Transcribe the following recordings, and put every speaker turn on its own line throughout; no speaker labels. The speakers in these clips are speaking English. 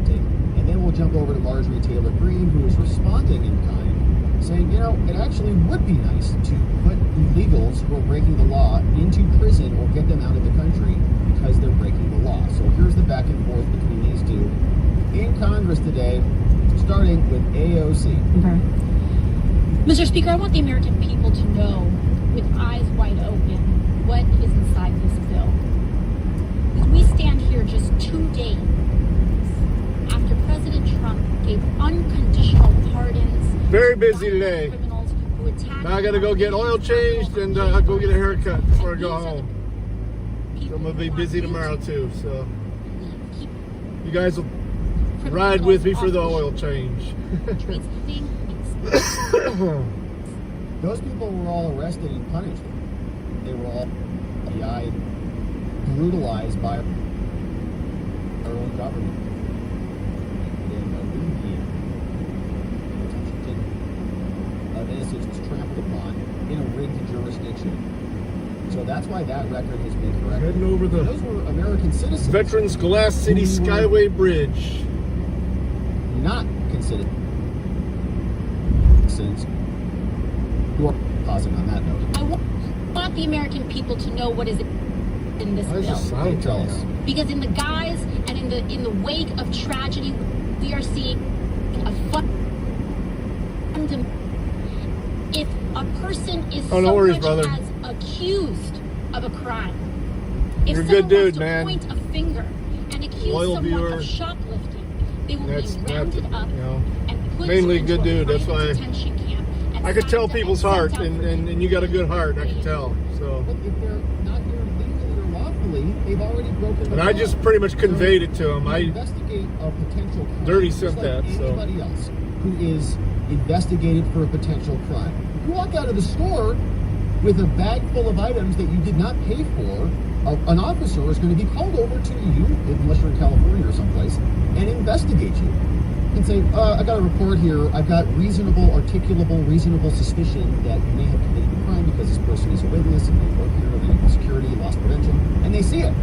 take. And then we'll jump over to Marjorie Taylor Greene, who is responding in kind, saying, you know, it actually would be nice to put illegals who are breaking the law into prison or get them out of the country because they're breaking the law. So here's the back and forth between these two in Congress today, starting with AOC.
Okay. Mr. Speaker, I want the American people to know, with eyes wide open, what is inside this bill. We stand here just 2 days after President Trump gave unconditional pardons.
Very busy today.
Criminals who attacked.
Now I gotta go get oil changed and go get a haircut before I go home. So I'm gonna be busy tomorrow too. So you guys will ride with me for the oil change.
Those people were all arrested and punished. They were all brutalized by our own government. And innocence was trampled upon in a rigged jurisdiction. So that's why that record has been corrected.
Heading over the
Those were American citizens.
Veterans Glass City Skyway Bridge.
Not considered citizens who are pausing on that note.
I want the American people to know what is in this bill.
Tell us.
Because in the guise and in the wake of tragedy, we are seeing a if a person is so much as accused of a crime, if
you're a good dude,
to
man.
Point a finger and accuse someone of shoplifting, they will be rounded up and put
mainly
into
good dude. That's why
detention camp.
I could tell people's heart, and you got a good heart. I can tell. So.
But if they're not here legally or lawfully, they've already broken the law.
And I just pretty much conveyed it to them. I
investigate a potential crime.
dirty sent that.
Anybody else who is investigated for a potential crime. You walk out of the store with a bag full of items that you did not pay for. An officer is going to be called over to you, unless you're in California or someplace, and investigate you. And say, I got a report here. I've got reasonable suspicion that you may have committed a crime because this person is a witness and they work here, they need security, loss prevention, and they see it.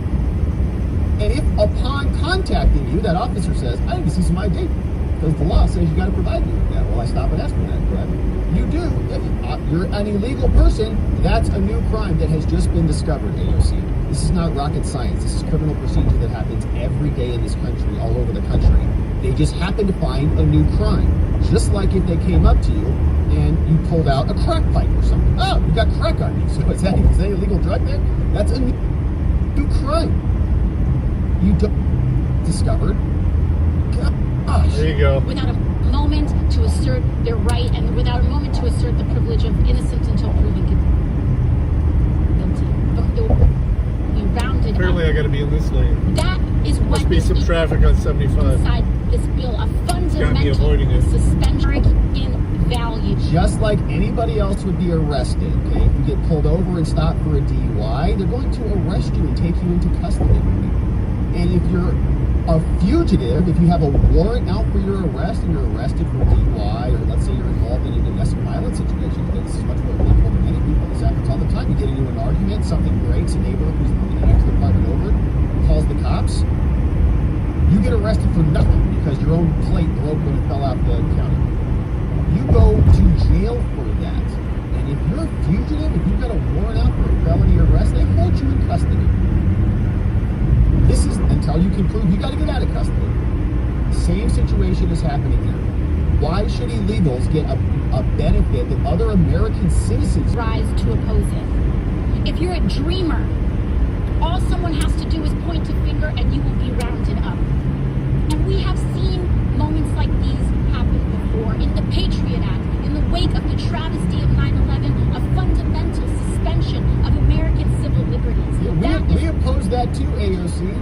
And if upon contacting you, that officer says, I need to see some ID, because the law says you got to provide me with that. Well, I stop and ask for that, correct? You do. If you're an illegal person, that's a new crime that has just been discovered, AOC. This is not rocket science. This is criminal procedure that happens every day in this country, all over the country. They just happen to find a new crime. Just like if they came up to you and you pulled out a crack pipe or something. Oh, you got crack on you. So is that illegal drug there? That's a new crime. You discovered. Gosh.
There you go.
Without a moment to assert their right and without a moment to assert the privilege of innocence until proven guilty. We rounded
Apparently
up.
I got to be in this lane.
That is what
Must be some traffic on 75.
inside this bill, a fundamental suspension in value.
Just like anybody else would be arrested, okay? If you get pulled over and stopped for a DUI, they're going to arrest you and take you into custody. And if you're a fugitive, if you have a warrant out for your arrest and you're arrested for DUI, or let's say you're involved in a domestic violence situation, because this is much more illegal than many people. This happens all the time. You get into an argument, something breaks, a neighbor who's in the next apartment over calls the cops. You get arrested for nothing because your own plate broke when it fell out the counter. You go to jail for that. And if you're a fugitive, if you've got a warrant out for a felony arrest, they hold you in custody. This is until you can prove you got to get out of custody. Same situation is happening here. Why should illegals get a benefit that other American citizens
rise to oppose it? If you're a dreamer, all someone has to do is point a finger and you will be rounded up. And we have seen moments like these happen before. In the Patriot Act, in the wake of the travesty of 9/11, a fundamental suspension of American civil liberties.
We oppose that too, AOC.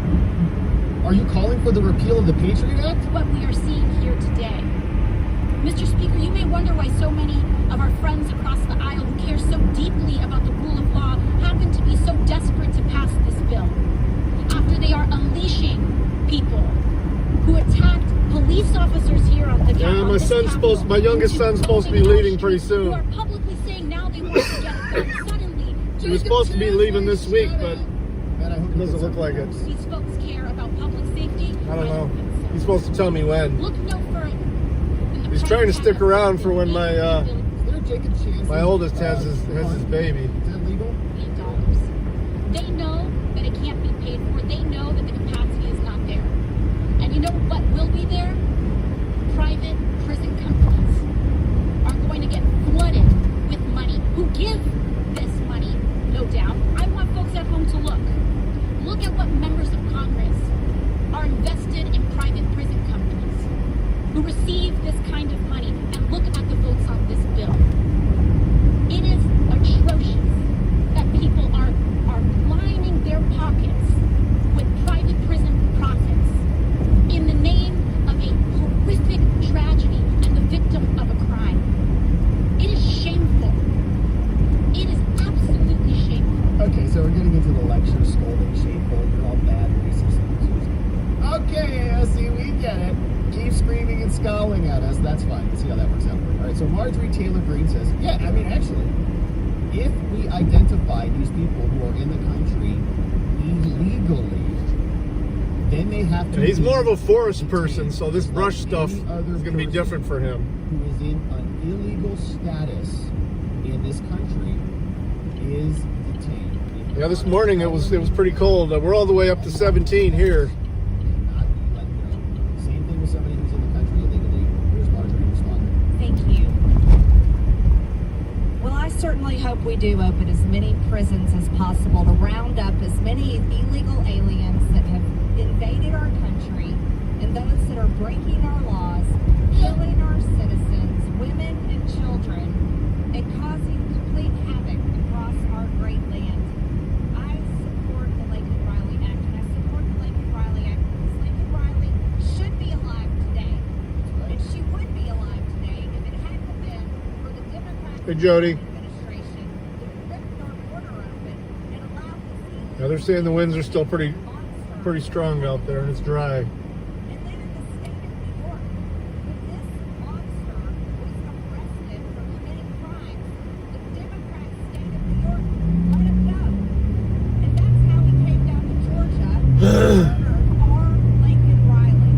Are you calling for the repeal of the Patriot Act?
What we are seeing here today. Mr. Speaker, you may wonder why so many of our friends across the aisle who care so deeply about the rule of law happen to be so desperate to pass this bill. After they are unleashing people who attacked police officers here on the Capitol.
Yeah, my youngest son's supposed to be leaving pretty soon.
Who are publicly saying now they want to get it done. Suddenly,
He was supposed to be leaving this week, but it doesn't look like it.
These folks care about public safety.
I don't know. He's supposed to tell me when.
Look no further than the
He's trying to stick around for when my
My
oldest has his baby.
Is that legal?
$8. They know that it can't be paid for. They know that the capacity is not there. And you know what will be there? Private prison companies are going to get flooded with money. Who give this money? No doubt. I want folks at home to look. Look at what members of Congress are invested in private prison companies who receive this kind of money, and look at the votes on this bill. It is atrocious that people are lining their pockets with private prison profits in the name of a horrific tragedy and the victim of a crime. It is shameful. It is absolutely shameful.
Okay, so we're getting into the lecture, scolding, shameful, you're all bad, racist. Okay, AOC, we get it. Keep screaming and scowling at us. That's fine. Let's see how that works out. All right, so Marjorie Taylor Greene says, yeah, I mean, actually, if we identify these people who are in the country illegally, then they have to...
And he's more of a forest person, so this brush stuff is going to be different for him.
Who is in an illegal status in this country is detained.
Yeah, this morning it was pretty cold. We're all the way up to 17 here.
Same thing with somebody who's in the country illegally. Here's Marjorie responding.
Thank you. Well, I certainly hope we do open as many prisons as possible to round up as many illegal aliens that have invaded our country and those that are breaking our laws, killing our citizens, women and children, and causing complete havoc across our great land. I support the Lincoln Riley Act, and I support the Lincoln Riley Act because Lincoln Riley should be alive today. And she would be alive today if it hadn't been for the Democratic
Hey, Jody.
administration that ripped our border open and allowed the
Now they're saying the winds are still pretty
monster.
strong out there and it's dry.
And then in the state of New York, when this monster was arrested for committing crimes, the Democrat state of New York let him go. And that's how he came down to Georgia and murdered our Lincoln Riley.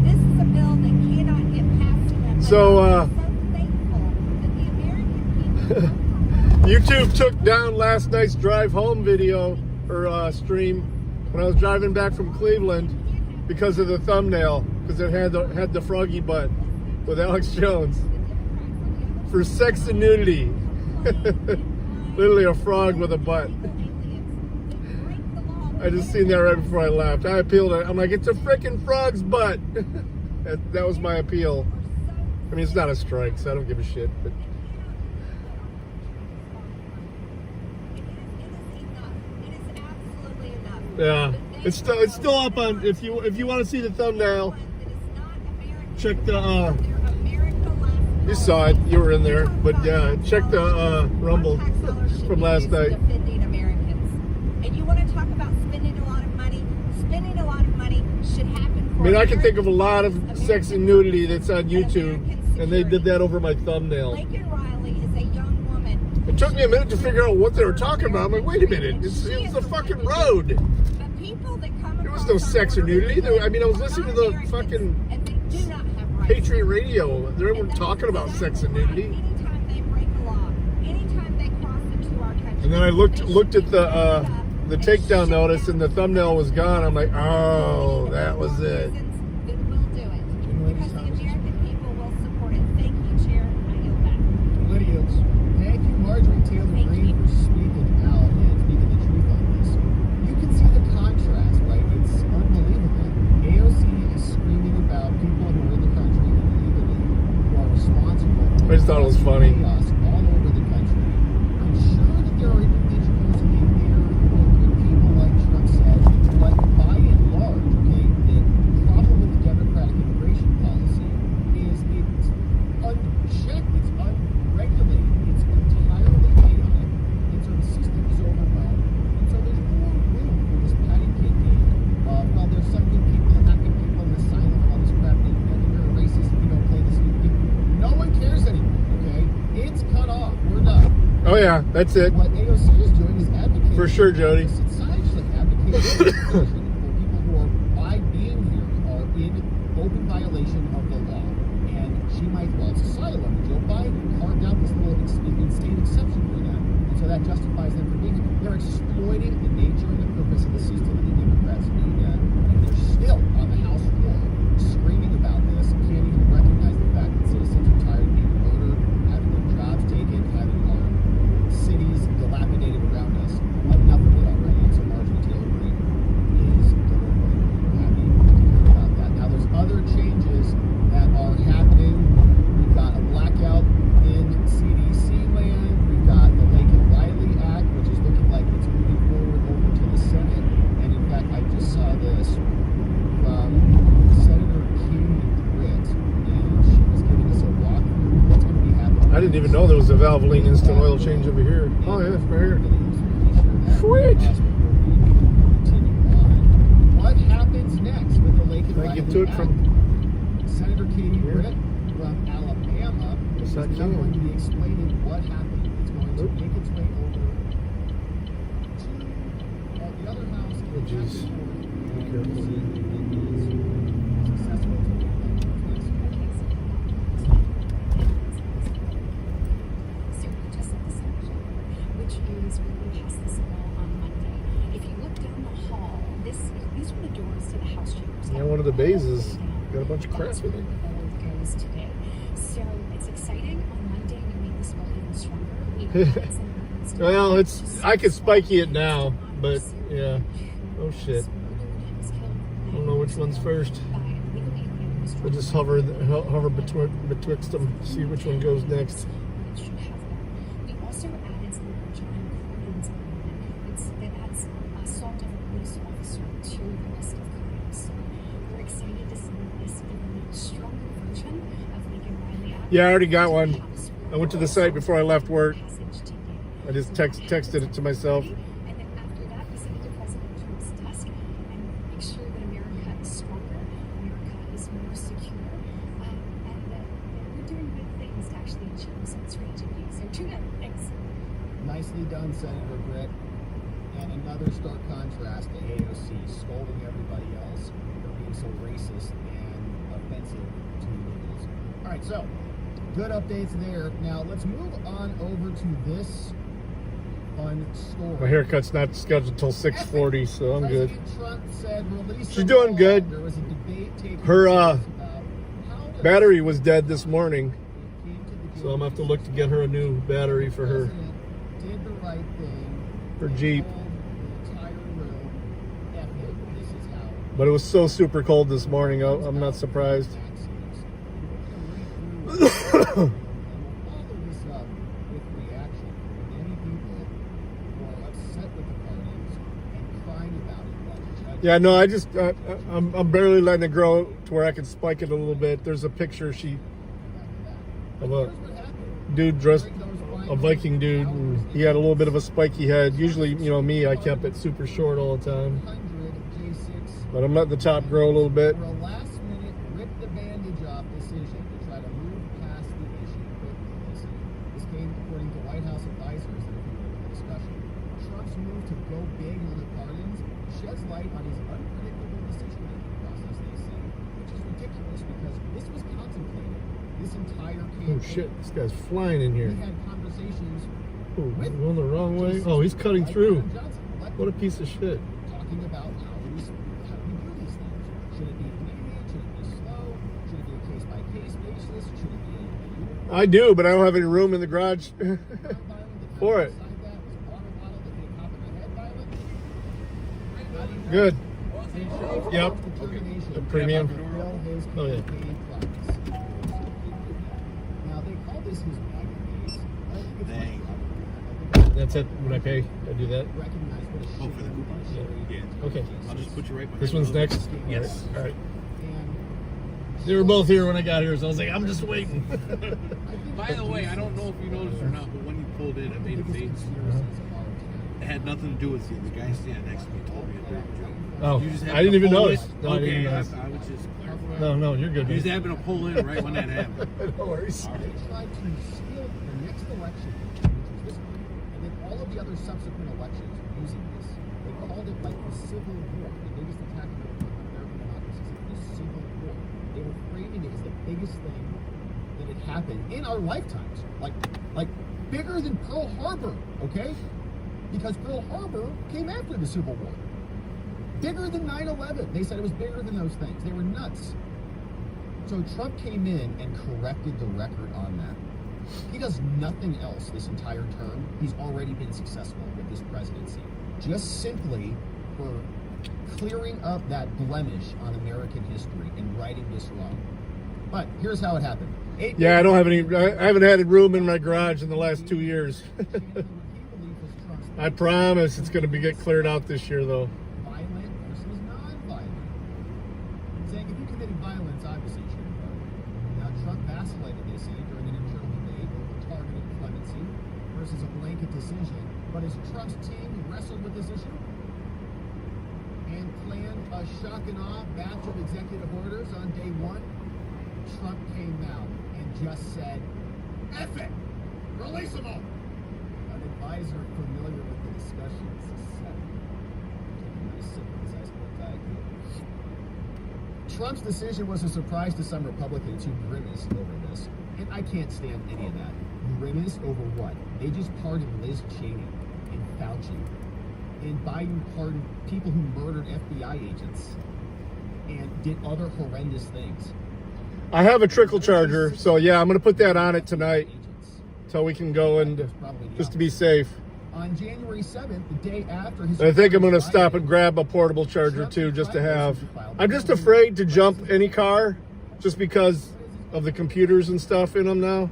This is a bill that cannot get passed in that.
So,
I'm so thankful that the American people
YouTube took down last night's drive home video or stream when I was driving back from Cleveland because of the thumbnail, because it had the froggy butt with Alex Jones for sex and nudity. Literally a frog with a butt. I just seen that right before I left. I appealed it. I'm like, it's a freaking frog's butt. That was my appeal. I mean, it's not a strike, so I don't give a shit. But yeah, it's still up on. If you want to see the thumbnail, check the. You saw it. You were in there, but yeah, check the Rumble from last night.
Defending Americans, and you want to talk about spending a lot of money? Spending a lot of money should happen.
I mean, I can think of a lot of sex and nudity that's on YouTube, and they did that over my thumbnail.
Lincoln Riley is a young woman.
It took me a minute to figure out what they were talking about. I'm like, wait a minute, it's the fucking road.
But people that come
There was no sex or nudity. I mean, I was listening to the fucking
and they do not have rights.
Patriot Radio. They weren't talking about sex and nudity.
Anytime they break a law, anytime they cross into our country.
And then I looked at the takedown notice, and the thumbnail was gone. I'm like, oh, that was it.
Then we'll do it. Because the American people will support it. Thank you, Chair. I yield back.
Lydia, thank you, Marjorie Taylor
Thank
Greene,
you.
for speaking out and speaking the truth on this. You can see the contrast, right? It's unbelievable. AOC is screaming about people who are in the country illegally, who are responsible.
I just thought it was funny.
Chaos all over the country. I'm sure that there are individuals in there who are good people, like Trump said, but by and large, okay, the problem with the Democratic immigration policy is it's unchecked, it's unregulated, it's entirely chaotic, and so the system is overwhelmed, and so there's more room for this patty cake game. Well, there's some good people and not good people in the asylum and all this crap, and you're a racist if you don't play this game. No one cares anymore, okay? It's cut off. We're done.
Oh yeah, that's it.
What AOC is doing is advocating
For sure, Jody.
It's actually advocating for people who are, by being here, are in violation of the law. And she might, well, it's asylum. Joe Biden carved out this little insane exception for them. And so that justifies them for being here. They're exploiting the nature and the purpose of the system in the Democrats' media. And they're still on the House floor screaming about this, can't even recognize the fact that citizens are tired of being murdered, having their jobs taken, having our cities dilapidated around us. Enough of it already. And so Marjorie Taylor Greene is delivering. We're happy about that. Now, there's other changes that are happening. We've got a blackout in CDC land. We've got the Laken Riley Act, which is looking like it's moving forward over to the Senate. And in fact, I just saw this from Senator Katie Britt, and she was giving us a walkthrough of what's going to be happening.
I didn't even know there was a Valvoline instant oil change over here. Oh yeah, right here. Sweet.
What happens next with the Laken
Can I
Riley
get to it
Act?
from
Senator Katie Britt from Alabama is now going to be explaining what happened. It's going to make its way over to the other house.
Oh, jeez.
So just like the section, which is where we passed this law on Monday. If you look down the hall, these are the doors to the House chambers.
Yeah, one of the bays is got a bunch of crap in it.
Goes today. So it's exciting. On Monday we made this bill even stronger. We had some amendments to
Well,
it.
it's I could spiky it now, but yeah. Oh shit. I don't know which one's first. We'll just hover betwixt them, see which one goes next.
We also added some John Cornyn's amendment. It adds assault of a police officer to the list of crimes. So we're excited to see this even stronger version of Laken Riley Act.
Yeah, I already got one. I went to the site before I left work. I just texted it to myself.
And then after that, we sent it to President Trump's desk and make sure that America is stronger, America is more secure, and that we're doing good things to actually achieve results for each of you. So tune in. Thanks.
Nicely done, Senator Britt. And another stark contrast to AOC scolding everybody else for being so racist and offensive to liberals. All right, so good updates there. Now let's move on over to this fun story.
My haircut's not scheduled till 6:40, so I'm good.
President Trump said release
She's
the
doing
law.
good.
There was a debate taking
Her,
place about how to
Battery was dead this morning,
came to the
so I'm gonna have to look to get her a new battery for her
President did the right thing.
for
and
Jeep.
told the entire room, "F it, this is how
But it was so super cold this morning. I'm not surprised.
vaccines." We're gonna read through it, and we'll follow this up with reaction from many people who are upset with the pardons and crying about it. Like judges.
Yeah, no, I'm barely letting it grow to where I can spike it a little bit. There's a picture of
But
a
here's what happened.
dude dressed,
During those
a Viking dude, and he had a little bit of a spiky head. Usually, me, I kept it super short all the time.
100 J6
But I'm letting the top grow a little bit.
for a last-minute rip-the-bandage-off decision to try to move past the issue quickly. This came according to White House advisors that have been in the discussion. Trump's move to go big on the pardons sheds light on his unpredictable decision-making process, they say, which is ridiculous because this was contemplated. This entire campaign.
Oh shit, this guy's flying in here.
We had conversations
Oh,
with
going the wrong way.
J6
Oh, he's cutting
like
through.
Adam Johnson, like
What a piece of shit.
talking about how we do these things. Should it be immediate? Should it be slow? Should it be a case-by-case basis? Should it be a
I do, but I don't have any room in the garage for it. Good. Yep. The premium. Oh, yeah.
Now they call this his magnet base. I don't think it's much trouble.
That's it. When I pay, I do that.
Recognize what a
Oh, for the
shitty
coupons?
luxury
Yeah.
Okay.
I'll just put you right behind
This one's
those.
next.
Yes.
All right.
and
They were both here when I got here, so I was like, I'm just waiting.
I think
By the way, I don't know if you noticed or not, but when you pulled in, I made a face. It had nothing to do with you. The guy standing next to me told me a dirty joke.
Oh,
You just
I didn't even
happened to
notice.
pull
No, I
in?
didn't
Okay,
notice.
I was just clarifying.
No, you're good.
You just
Man.
happened to pull in right when that happened.
No worries.
All
They
right.
tried to steal the next election, which was this one, and then all of the other subsequent elections using this. They called it like the Civil War, the biggest attack on American democracy, the Civil War. They were framing biggest thing that had happened in our lifetimes. Like bigger than Pearl Harbor, okay? Because Pearl Harbor came after the Civil War. Bigger than 9/11. They said it was bigger than those things. They were nuts. So Trump came in and corrected the record on that. He does nothing else this entire term. He's already been successful with this presidency. Just simply for clearing up that blemish on American history and righting this wrong. But here's how it happened.
Yeah, I don't have any. I haven't had room in my garage in the last 2 years. I promise it's going to get cleared out this year, though.
Violent versus non-violent. Saying if you committed violence, obviously you shouldn't vote. Now, Trump vacillated, they say, during an internal debate over targeted clemency versus a blanket decision. But as Trump's team wrestled with this issue and planned a shock and awe batch of executive orders on day one, Trump came out and just said, F it! Release them all! An advisor familiar with the discussions said, Trump's decision was a surprise to some Republicans who grimaced over this. And I can't stand any of that. Grimaced over what? They just pardoned Liz Cheney and Fauci. And Biden pardoned people who murdered FBI agents and did other horrendous things.
I have a trickle charger, so yeah, I'm going to put that on it tonight so we can go and just to be safe.
On January 7th, the day after his...
I think I'm going to stop and grab a portable charger too, just to have. I'm just afraid to jump any car just because of the computers and stuff in them now.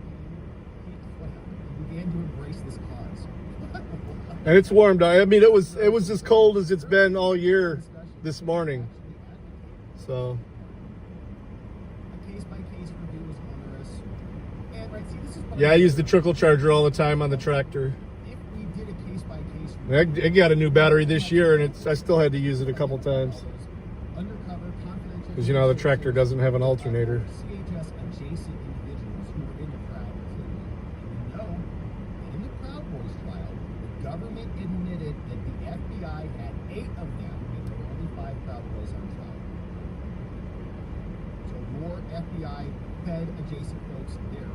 He began to embrace this cause.
And it's warmed up. I mean, it was as cold as it's been all year this morning. So... yeah, I use the trickle charger all the time on the tractor.
If we did a case by case,
I got a new battery this year, and I still had to use it a couple times because you know the tractor doesn't have an alternator.
CHS adjacent individuals who were in the Proud Boys. You know, in the Proud Boys trial, the government admitted that the FBI had 8 of them, and there were only 5 Proud Boys on trial. So more FBI Fed adjacent folks there.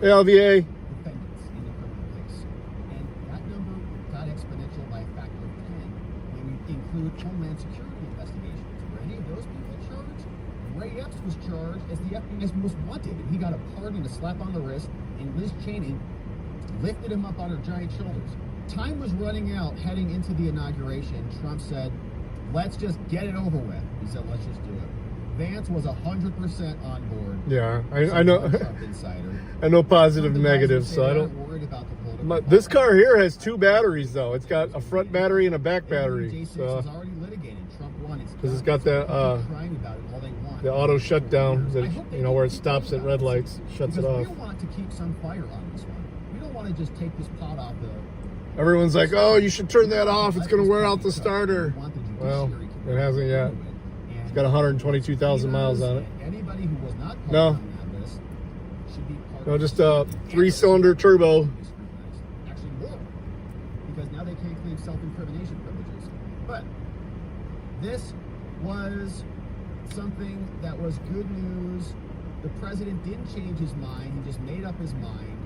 LVA.
Defendants in the criminal case. And that number got exponential by a factor of 10 when you include Homeland Security investigations. Were any of those people charged? Ray Epps was charged as the FBI's most wanted, and he got a pardon, a slap on the wrist, and Liz Cheney lifted him up on her giant shoulders. Time was running out heading into the inauguration. Trump said, let's just get it over with. He said, let's just do it. Vance was 100% on board.
Yeah, I know.
Trump insider.
I know positive and negative, so I don't.
Worried about the political
This car here has 2 batteries, though. It's got a front battery and a back battery. So
is already litigated. Trump won.
because it's got that the auto shutdown that where it stops at red lights, shuts it off.
We want to keep some fire on this one. We don't want to just take this pot off the.
Everyone's like, "Oh, you should turn that off. It's going to wear out the starter." Well, it hasn't yet. It's got 122,000 miles on it.
Anybody who was not
no,
on that list should be part
no, just a 3-cylinder turbo.
Actually, more, because now they can't claim self-incrimination privileges. But this was something that was good news. The president didn't change his mind; he just made up his mind.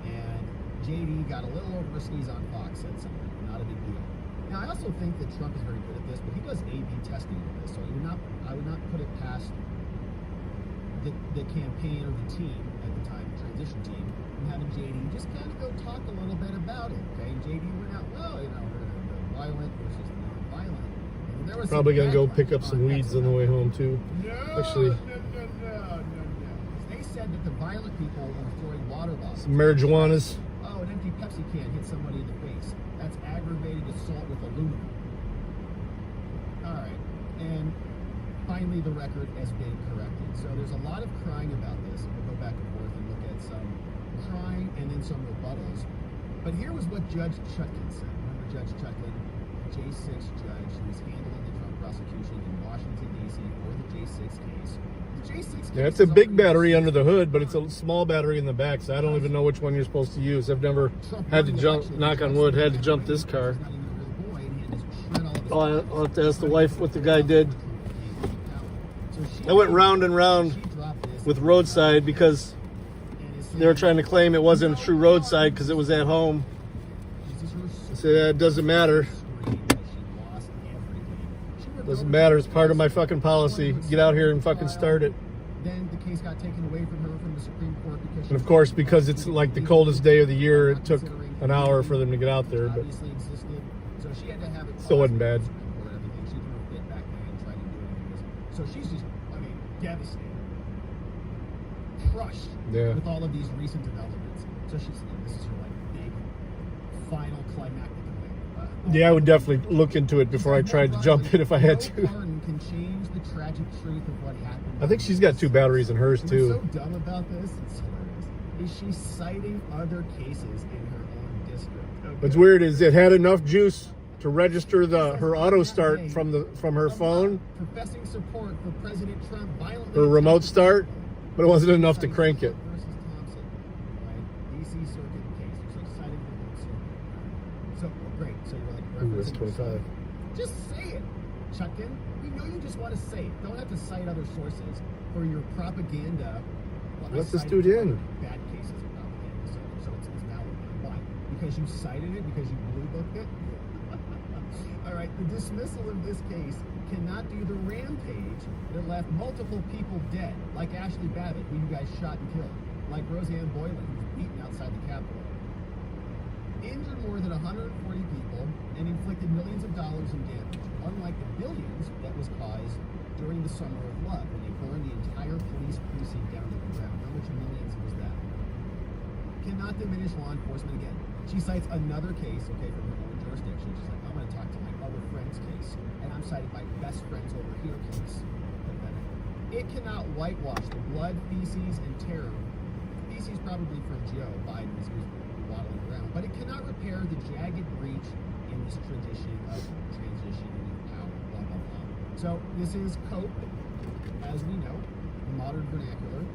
And JD got a little over his skis on Fox, said something. Not a big deal. Now, I also think that Trump is very good at this, but he does A/B testing with this, so I would not put it past the campaign or the team at the time, the transition team, and having JD just kind of go talk a little bit about it. Okay, JD went out, we're going to go violent versus non-violent. And there was
probably going to go pick up some weeds on the way home too.
No,
actually.
No. They said that the violent people were throwing water bottles.
Some marijuanas.
Oh, an empty Pepsi can hit somebody in the face. That's aggravated assault with aluminum. All right, and finally the record has been corrected. So there's a lot of crying about this, and we'll go back and forth and look at some crying and then some rebuttals. But here was what Judge Chutkan said. Remember Judge Chutkan, J6 judge who was handling the Trump prosecution in Washington, D.C. for the J6 case. The J6 case,
yeah, it's a big battery under the hood, but it's a small battery in the back, so I don't even know which one you're supposed to use. I've never had to jump, knock on wood, had to jump this car. I'll have to ask the wife what the guy did. I went round and round with roadside because they were trying to claim it wasn't a true roadside because it was at home. I said, that doesn't matter. Doesn't matter. It's part of my fucking policy. Get out here and fucking start it.
Then the case got taken away from her from the Supreme Court because
And of course, because it's like the coldest day of the year, it took an hour for them to get out there. But
obviously existed, so she had to have it.
still wasn't bad.
Or everything. She threw a fit back then and tried to do it. So she's just, I mean, devastated, crushed with all of these recent developments. So she's, this is her like big final climactic event.
Yeah, I would definitely look into it before I tried to jump in if I had to.
Pardon can change the tragic truth of what happened.
I think she's got 2 batteries in hers
What's
too.
so dumb about this, it's hilarious, is she's citing other cases in her own district. Okay?
What's weird is it had enough juice to register her auto start from her phone,
Professing support for President Trump violently.
her remote start, but it wasn't enough to crank it.
Versus Thompson, right? DC Circuit case. So citing the circuit. So great. So you're like
Ooh, that's
referencing
25.
Just say it, Chuckin. We know you just want to say it. Don't have to cite other sources for your propaganda. Well, I
Let this
cited
dude in.
Bad cases of propaganda, so it's valid. Why? Because you cited it? Because you blue booked it? All right, the dismissal in this case cannot do the rampage that left multiple people dead, like Ashley Babbitt, who you guys shot and killed, like Roseanne Boylan, who was beaten outside the Capitol, injured more than 140 people, and inflicted millions of dollars in damage, unlike the billions that was caused during the Summer of Love, when they burned the entire police precinct down to the ground. How much millions was that? Cannot diminish law enforcement again. She cites another case, okay, from her own jurisdiction. She's like, I'm going to talk to my other friend's case, and I'm citing my best friend's over here case. Pathetic. It cannot whitewash the blood, feces, and terror. Feces probably from Joe Biden as he was waddling around, but it cannot repair the jagged breach in this tradition of transition and power, blah, blah, blah. So this is cope, as we know, the modern vernacular.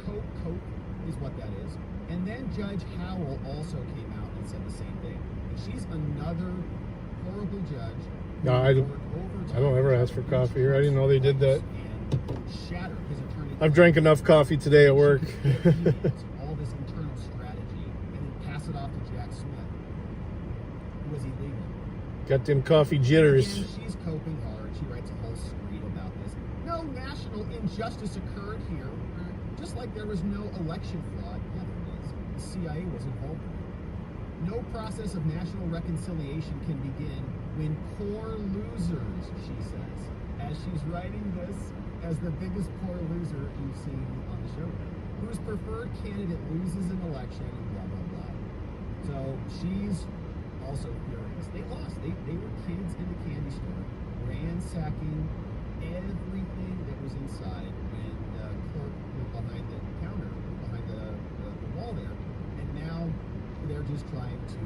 Cope is what that is. And then Judge Howell also came out and said the same thing. And she's another horrible judge.
No, I don't ever ask for coffee here. I didn't know they did that.
And shattered his attorney.
I've drank enough coffee today at work.
all this internal strategy and then pass it off to Jack Smith, who was illegal.
Got them coffee jitters.
And she's coping hard. She writes a whole screed about this. No national injustice occurred here, just like there was no election fraud. Yeah, there is. The CIA was involved in it. No process of national reconciliation can begin when poor losers, she says, as she's writing this as the biggest poor loser you've seen on the show, whose preferred candidate loses an election, and blah, blah, blah. So she's also furious. They lost. They were kids in the candy store, ransacking everything that was inside when the clerk was behind the counter, behind the wall there, and now they're just trying to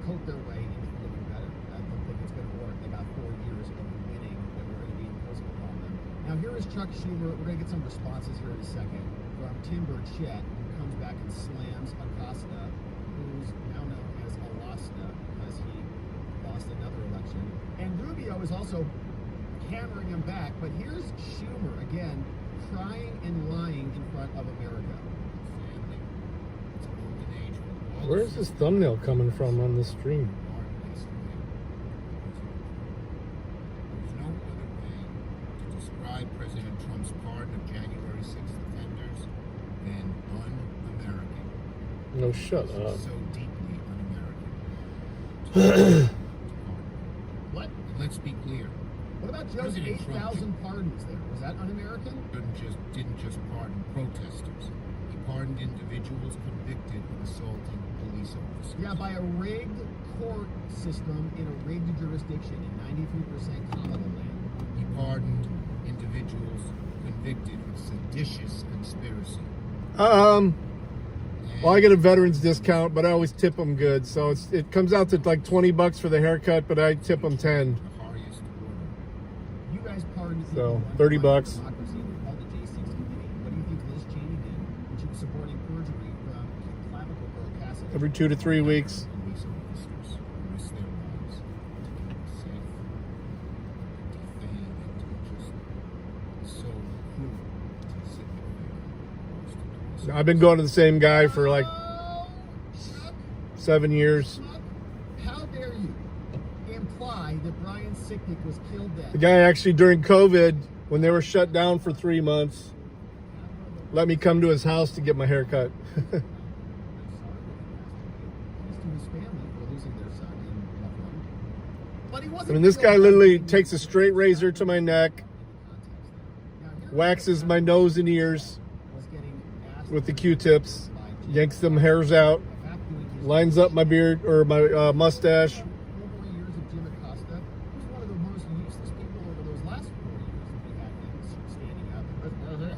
cope their way into feeling better. I don't think it's going to work. They got 4 years of winning that we're going to be imposing upon them. Now here is Chuck Schumer. We're going to get some responses here in a second from Tim Burchett, who comes back and slams Acosta, who's now known as Alasta because he lost another election. And Rubio is also hammering him back. But here's Schumer again, crying and lying in front of America.
Where's this thumbnail coming from on this stream?
There's no other way to describe President Trump's pardon of January 6th offenders than un-American.
No, shut up.
So deeply un-American.
What?
And let's be clear.
What about Joe's
President Trump
8,000 pardons there? Was that un-American?
didn't just pardon protesters. He pardoned individuals convicted of assaulting police officers.
Yeah, by a rigged court system in a rigged jurisdiction in 93% Commonwealth land.
He pardoned individuals convicted of seditious conspiracy.
Well, I get a veterans discount, but I always tip them good. So it comes out to like $20 for the haircut, but I tip them 10.
The highest order.
You guys pardoned
So,
people
$30.
democracy. They called the J6 committee. What do you think Liz Cheney did when she was supporting perjury from clavicle girl Cassidy?
Every 2 to 3 weeks.
Police officers risk their lives to keep us safe, defame, and to just so cruel to sit there.
I've been going to the same guy for like
Oh, Chuck,
7 years.
Chuck, how dare you imply that Brian Sicknick was killed
The
dead?
guy actually during COVID, when they were shut down for 3 months, let me come to his house to get my hair cut.
Thanks to his family for losing their son in Buffalo. But he wasn't
This
killed
guy
dead.
literally takes a straight razor to my neck, waxes my nose and ears
Was getting asked
with the Q-tips,
by Jim
yanks them hairs out,
about doing his
lines up my beard or my mustache.
4 years of Jim Acosta, who's one of the most useless people over those last 4 years that we had him standing up.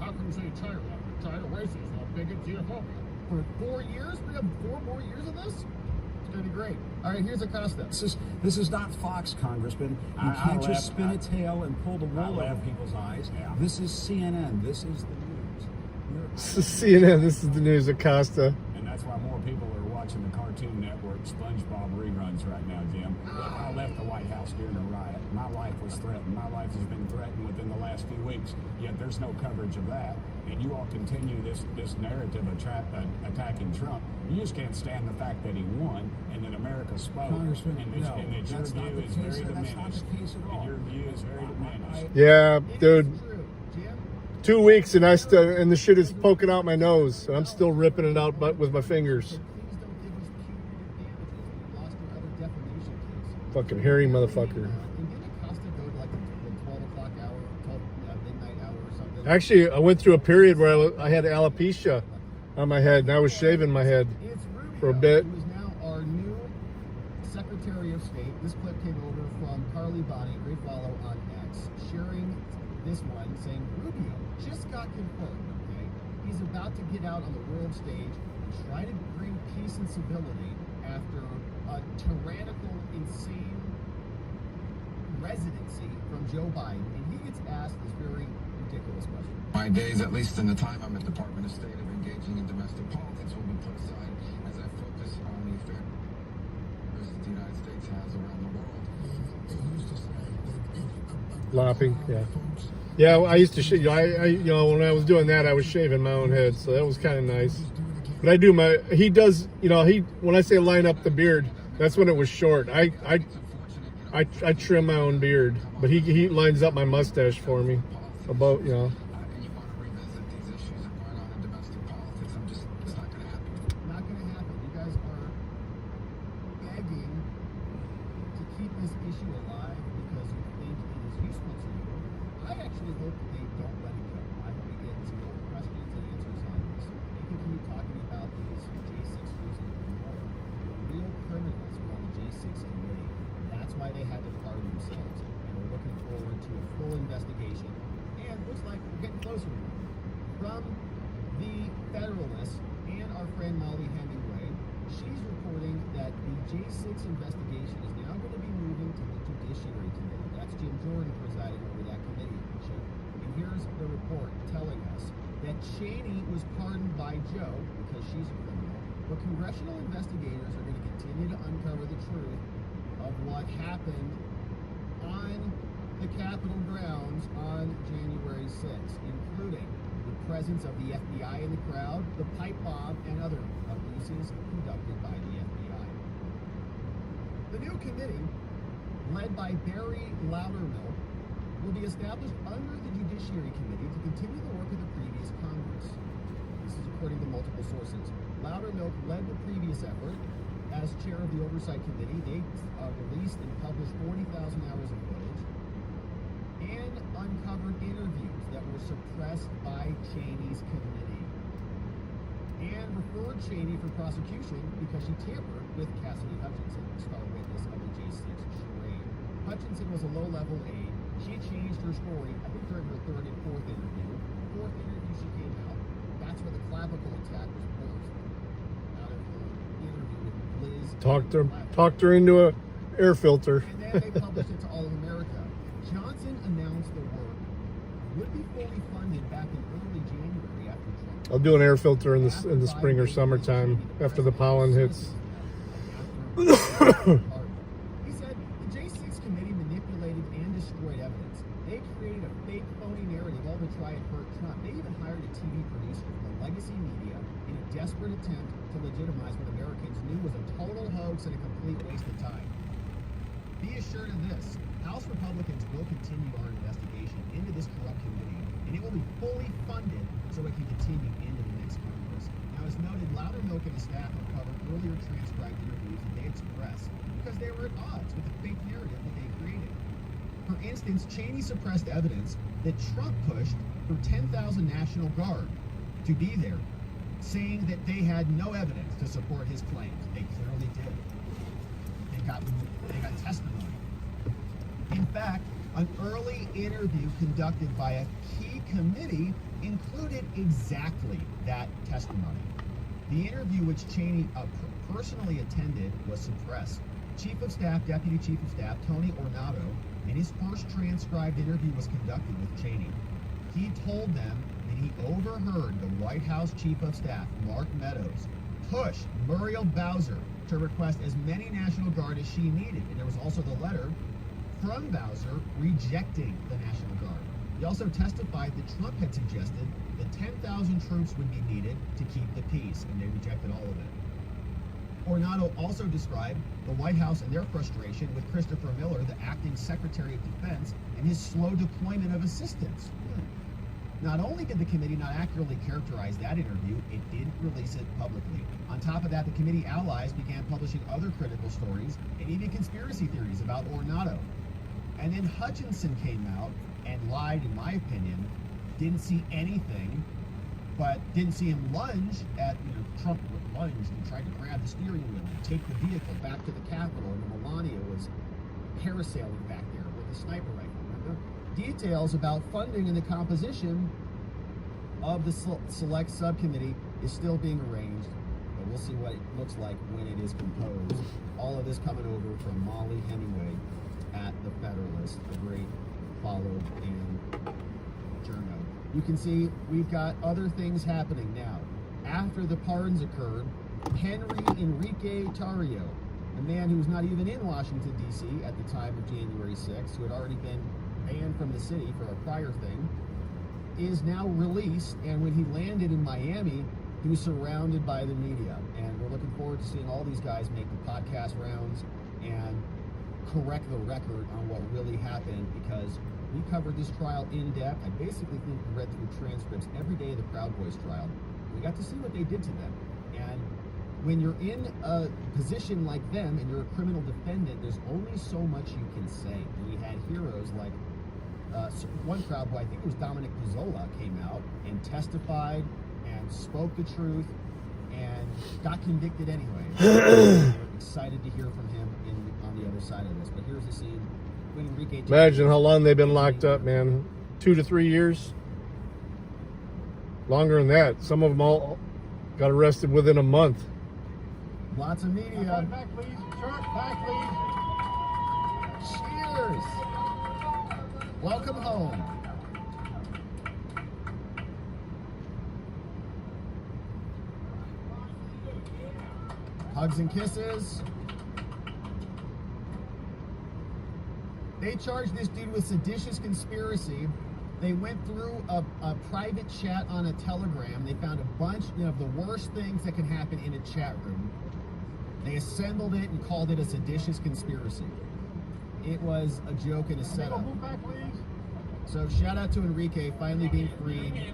How can you say China racist, bigot, xenophobic? For 4 years? We have 4 more years of this? It's going to be great. All right, here's Acosta.
This is not Fox, Congressman. You can't just spin a tail and pull the wool over people's eyes. This is CNN. This is the news.
This is CNN. This is the news. Acosta.
And that's why more people are watching the Cartoon Network SpongeBob reruns right now, Jim. I left the White House during a riot. My life was threatened. My life has been threatened within the last few weeks. Yet there's no coverage of that. And you all continue this narrative attacking Trump. You just can't stand the fact that he won and that America spoke.
Congressman,
and
no,
that your
that's not
view
the
is
case.
very
That's not the
diminished.
case at all.
And your view is very diminished.
Yeah,
It
dude.
is true. Jim,
2 weeks and and the shit is poking out my nose. So I'm still ripping it out with my fingers.
please don't give us punitive damages. We lost our other defamation case.
Fucking hairy motherfucker.
And didn't Acosta go to like the 12 o'clock hour, 12 midnight hour or something?
Actually, I went through a period where I had alopecia on my head and I was shaving my head.
It's Rubio,
For a bit.
who is now our new Secretary of State. This clip came over from Carly Bonney, great follow on X, sharing this one saying Rubio just got confirmed, okay? He's about to get out on the world stage and try to bring peace and civility after a tyrannical, insane residency from Joe Biden. And he gets asked this very ridiculous question.
My days, at least in the time I'm at Department of State, of engaging in domestic politics will be put aside as I focus on the affairs that the United States has around the world.
Lopping, yeah. Yeah, I used to shave. When I was doing that, I was shaving my own head, so that was kind of nice. But I do he does, when I say line up the beard, that's when it was short. I trim my own beard, but he lines up my mustache for me. About,
And you want to revisit these issues that are going on in domestic politics. It's not going to happen.
Not going to happen. You guys are begging to keep this issue alive because you think it is useful to you. I actually hope that they don't let it go. I hope we get some more questions and answers on this. They can keep talking about these J6 losing more. The real criminals were on the J6 committee. That's why they had to pardon themselves. And we're looking forward to a full investigation. And looks like we're getting closer from the Federalists and our friend Molly Hemingway. She's reporting that the J6 investigation is now going to be moving to the Judiciary Committee. That's Jim Jordan presiding over that committee. And here's the report telling us that Cheney was pardoned by Joe because she's a criminal, but congressional investigators are going to continue to uncover the truth of what happened on the Capitol grounds on January 6th, including the presence of the FBI in the crowd, the pipe bomb, and other abuses conducted by the FBI. The new committee, led by Barry Loudermilk, will be established under the Judiciary Committee to continue the work of the previous Congress. This is according to multiple sources. Loudermilk led the previous effort as chair of the Oversight Committee. They released and published 40,000 hours of footage and uncovered interviews that were suppressed by Cheney's committee, and referred Cheney for prosecution because she tampered with Cassidy Hutchinson, the star witness of the J6 charade. Hutchinson was a low-level aide. She changed her story, I think, during her third and fourth interview. Fourth interview, she came out. That's where the clavicle attack was birthed out of her interview with Liz.
Talked her into a air filter.
And then they published it to all of America. Johnson announced the work would be fully funded back in early January after Trump.
I'll do an air filter in the spring or summertime after the pollen hits.
He said the J6 committee manipulated and destroyed evidence. They created a fake, phony narrative all to try and hurt Trump. They even hired a TV producer from the legacy media desperate attempt to legitimize what Americans knew was a total hoax and a complete waste of time. Be assured of this, House Republicans will continue our investigation into this corrupt committee, and it will be fully funded so it can continue into the next Congress. Now, as noted, Loudermilk and his staff uncovered earlier transcribed interviews that they expressed because they were at odds with the fake narrative that they created. For instance, Cheney suppressed evidence that Trump pushed for 10,000 National Guard to be there, saying that they had no evidence to support his claims. They clearly did. They got testimony. In fact, an early interview conducted by a key committee included exactly that testimony. The interview, which Cheney personally attended, was suppressed. Chief of Staff, Deputy Chief of Staff Tony Ornato, in his first transcribed interview was conducted with Cheney. He told them that he overheard the White House Chief of Staff, Mark Meadows, push Muriel Bowser to request as many National Guard as she needed. And there was also the letter from Bowser rejecting the National Guard. He also testified that Trump had suggested that 10,000 troops would be needed to keep the peace, and they rejected all of it. Ornato also described the White House and their frustration with Christopher Miller, the acting Secretary of Defense, and his slow deployment of assistance. Not only did the committee not accurately characterize that interview, it didn't release it publicly. On top of that, the committee allies began publishing other critical stories and even conspiracy theories about Ornato. And then Hutchinson came out and lied, in my opinion, didn't see anything, but didn't see him lunge at, Trump lunged and tried to grab the steering wheel and take the vehicle back to the Capitol, and Melania was parasailing back there with a sniper rifle, remember? Details about funding and the composition of the select subcommittee is still being arranged, but we'll see what it looks like when it is composed. All of this coming over from Molly Hemingway at the Federalist, a great follow and journal. You can see we've got other things happening now. After the pardons occurred, Henry Enrique Tarrio, a man who was not even in Washington, D.C. at the time of January 6th, who had already been banned from the city for a prior thing, is now released, and when he landed in Miami, he was surrounded by the media. And we're looking forward to seeing all these guys make the podcast rounds and correct the record on what really happened, because we covered this trial in depth. I basically think we read through transcripts every day of the Proud Boys trial. We got to see what they did to them. And when you're in a position like them and you're a criminal defendant, there's only so much you can say. And we had heroes like one Proud Boy, I think it was Dominic Pizzola, came out and testified and spoke the truth and got convicted anyway. We're excited to hear from him on the other side of this. But here's the scene. When Enrique
Imagine how long they've been locked up, man. 2 to 3 years. Longer than that. Some of them all got arrested within a month.
Lots of media.
Back, please. Sir, back, please.
Cheers. Welcome home. Hugs and kisses. They charged this dude with seditious conspiracy. They went through a private chat on a Telegram. They found a bunch of the worst things that can happen in a chat room. They assembled it and called it a seditious conspiracy. It was a joke and a setup.
Move back, please.
So shout out to Enrique finally being freed.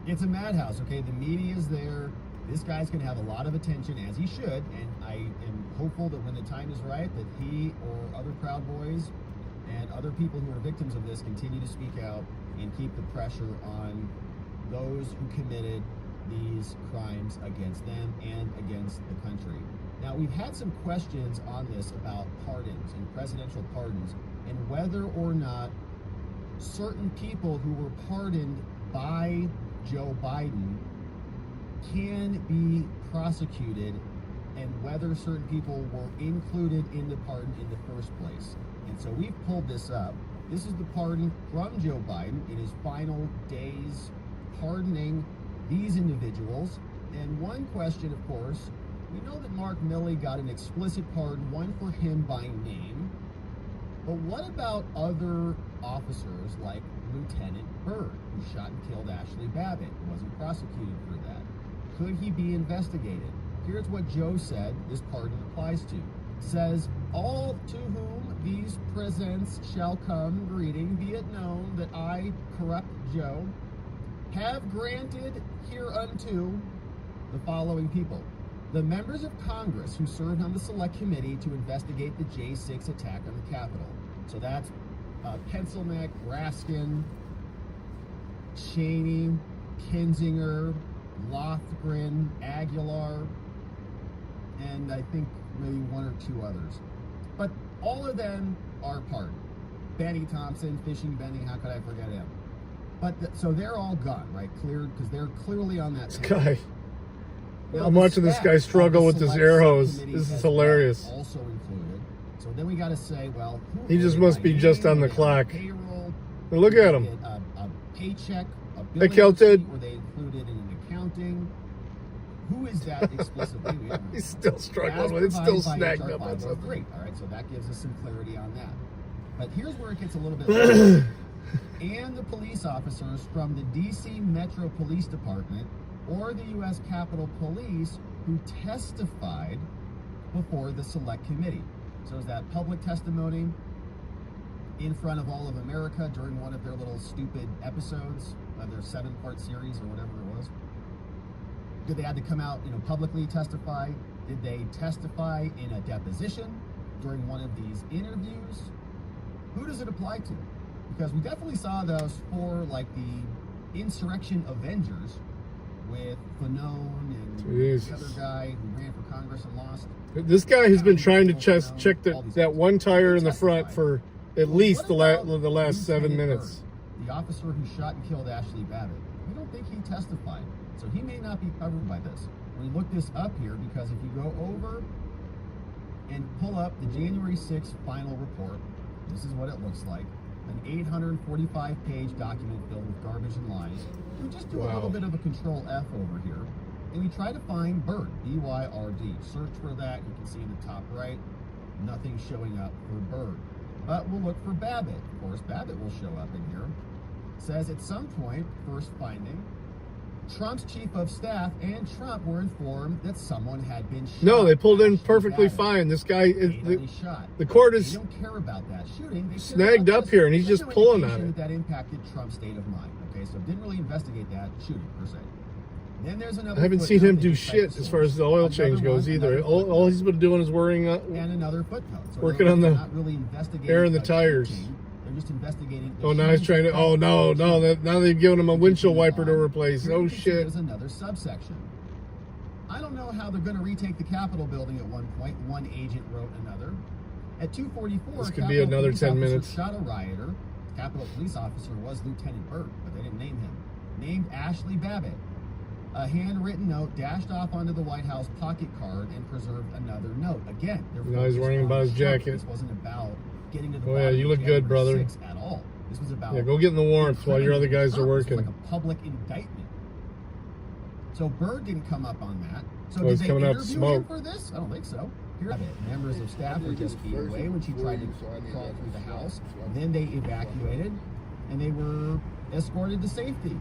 It's a madhouse, okay? The media is there. This guy's going to have a lot of attention, as he should, and I am hopeful that when the time is right, that he or other Proud Boys and other people who are victims of this continue to speak out and keep the pressure on those who committed these crimes against them and against the country. Now, we've had some questions on this about pardons and presidential pardons and whether or not certain people who were pardoned by Joe Biden can be prosecuted and whether certain people were included in the pardon in the first place. And so we've pulled this up. This is the pardon from Joe Biden in his final days pardoning these individuals. And one question, of course, we know that Mark Milley got an explicit pardon, one for him by name. But what about other officers like Lieutenant Byrd, who shot and killed Ashley Babbitt, wasn't prosecuted for that? Could he be investigated? Here's what Joe said this pardon applies to. Says, all to whom these presents shall come greeting, be it known that I, corrupt Joe, have granted hereunto the following people. The members of Congress who served on the Select Committee to investigate the J6 attack on the Capitol. So that's Pencilneck, Raskin, Cheney, Kinzinger, Lothgren, Aguilar, and I think maybe one or two others. But all of them are pardoned. Benny Thompson, Fishing Benny, how could I forget him? But so they're all gone, right? Cleared, because they're clearly on that.
This guy.
Now,
I'm watching this guy struggle with this air hose. This is hilarious.
Also included. So then we got to say, well,
he just must be just on the clock.
Payroll,
Look at him.
A paycheck, a
They
billing
counted.
receipt, were they included in an accounting? Who is that explicitly? We haven't-
He's still struggling
As
with it. Still
provided by
snagged
HR
up on something.
503. All right, so that gives us some clarity on that. But here's where it gets a little bit and the police officers from the D.C. Metro Police Department or the U.S. Capitol Police who testified before the Select Committee. So is that public testimony in front of all of America during one of their little stupid episodes of their 7-part series or whatever it was? Did they have to come out, publicly testify? Did they testify in a deposition during one of these interviews? Who does it apply to? Because we definitely saw those for like the Insurrection Avengers with Fanone and the other guy who ran for Congress and lost.
This guy has been trying to check that one tire in the front for at least the last 7 minutes.
The officer who shot and killed Ashley Babbitt. We don't think he testified, so he may not be covered by this. We look this up here because if you go over and pull up the January 6th final report, this is what it looks like. An 845-page document filled with garbage and lies. We just do a little bit of a control F over here, and we try to find Byrd, B-Y-R-D. Search for that. You can see in the top right, nothing showing up for Byrd. But we'll look for Babbitt. Of course, Babbitt will show up in here. It says at some point, first finding, Trump's chief of staff and Trump were informed that someone had been shot.
No, they pulled in perfectly fine. This guy is the court is
they don't care about that shooting. They
snagged up here, and he's just pulling on it.
That impacted Trump's state of mind. Okay, so didn't really investigate that shooting per se. Then there's another.
I haven't seen him do shit as far as the oil change goes either. All he's been doing is worrying
and another footnote. So
working on the
not really investigating
air in the tires.
Shooting. They're just investigating.
Oh, now he's trying to. Oh no! Now they've given him a windshield wiper to replace. Oh shit!
There's another subsection. I don't know how they're going to retake the Capitol building at one point. One agent wrote another. At 2:44,
this could be another 10 minutes.
Shot a rioter. Capitol police officer was Lieutenant Byrd, but they didn't name him. Named Ashley Babbitt. A handwritten note dashed off onto the White House pocket card and preserved another note. Again,
now he's worrying about his jacket.
This wasn't about getting to the.
Oh yeah, you look good, brother.
At all. This was about.
Yeah, go get in the warmth while your other guys are working.
Like a public indictment. So Byrd didn't come up on that. So
he's
did they
coming out to
interview
smoke.
him for this? I don't think so. Members of staff were just beat away when she tried to crawl through the house. Then they evacuated, and they were escorted to safety.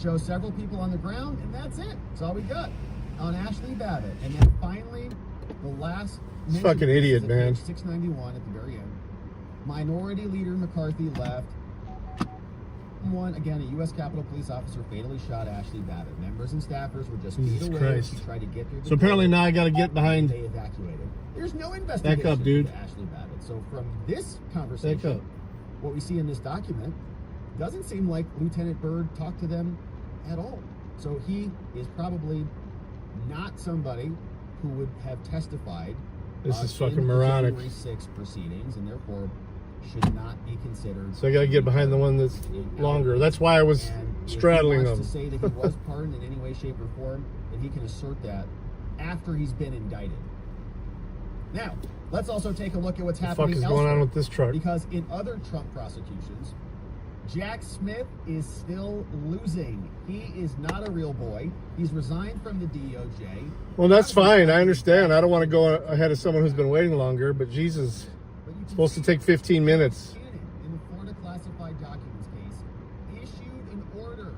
Show several people on the ground, and that's it. That's all we got on Ashley Babbitt. And then finally, the last
fucking idiot, man.
691 at the very end. Minority Leader McCarthy left. Again, a U.S. Capitol Police officer fatally shot Ashley Babbitt. Members and staffers were just beat away.
Christ.
She tried to get through the
So apparently
door.
now I got to get behind.
They evacuated. There's no investigation
Back up, dude.
into Ashley Babbitt. So from this conversation,
Back up.
what we see in this document doesn't seem like Lieutenant Byrd talked to them at all. So he is probably not somebody who would have testified.
This is fucking
in the
moronic.
January 6th proceedings, and therefore should not be considered.
So I gotta get behind the one that's longer. That's why I was
And
straddling
if he
them.
wants to say that he was pardoned in any way, shape, or form, then he can assert that after he's been indicted. Now, let's also take a look at what's
What the fuck
happening
is going on
elsewhere.
with this truck?
Because in other Trump prosecutions, Jack Smith is still losing. He is not a real boy. He's resigned from the DOJ.
Well, that's fine. I understand. I don't want to go ahead of someone who's been waiting longer, but Jesus,
But you
it's
can
supposed to
see
take 15 minutes.
Cannon, in the Florida classified documents case, issued an order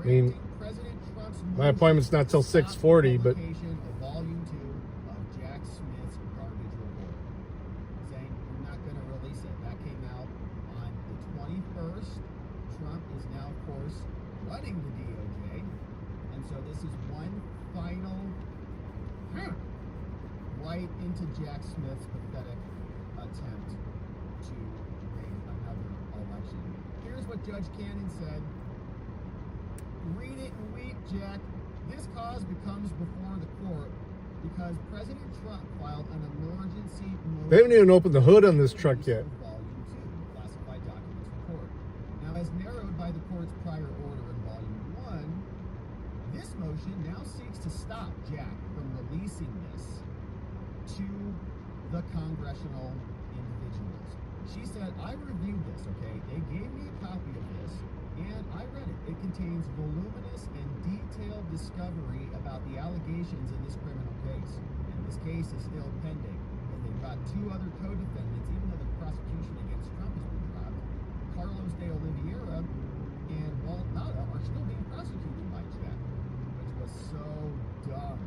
I mean,
granting President Trump's
my appointment's not till 6:40, but
publication of Volume 2 of Jack Smith's garbage report, saying we're not going to release it. That came out on the 21st. Trump is now, of course, running the DOJ, and so this is one final right into Jack Smith's pathetic attempt to make another election. Here's what Judge Cannon said. Read it and weep, Jack. This cause becomes before the court because President Trump filed an emergency motion.
they haven't even opened the hood on this truck
release
yet.
of Volume 2, classified documents report. Now, as narrowed by the court's prior order in Volume 1, this motion now seeks to stop Jack from releasing this to the congressional individuals. She said, I reviewed this, okay? They gave me a copy of this, and I read it. It contains voluminous and detailed discovery about the allegations in this criminal case. And this case is still pending. But they've got two other co-defendants, even though the prosecution against Trump has been dropped. Carlos de Oliveira and Walt Nada are still being prosecuted by Jack, which was so dumb.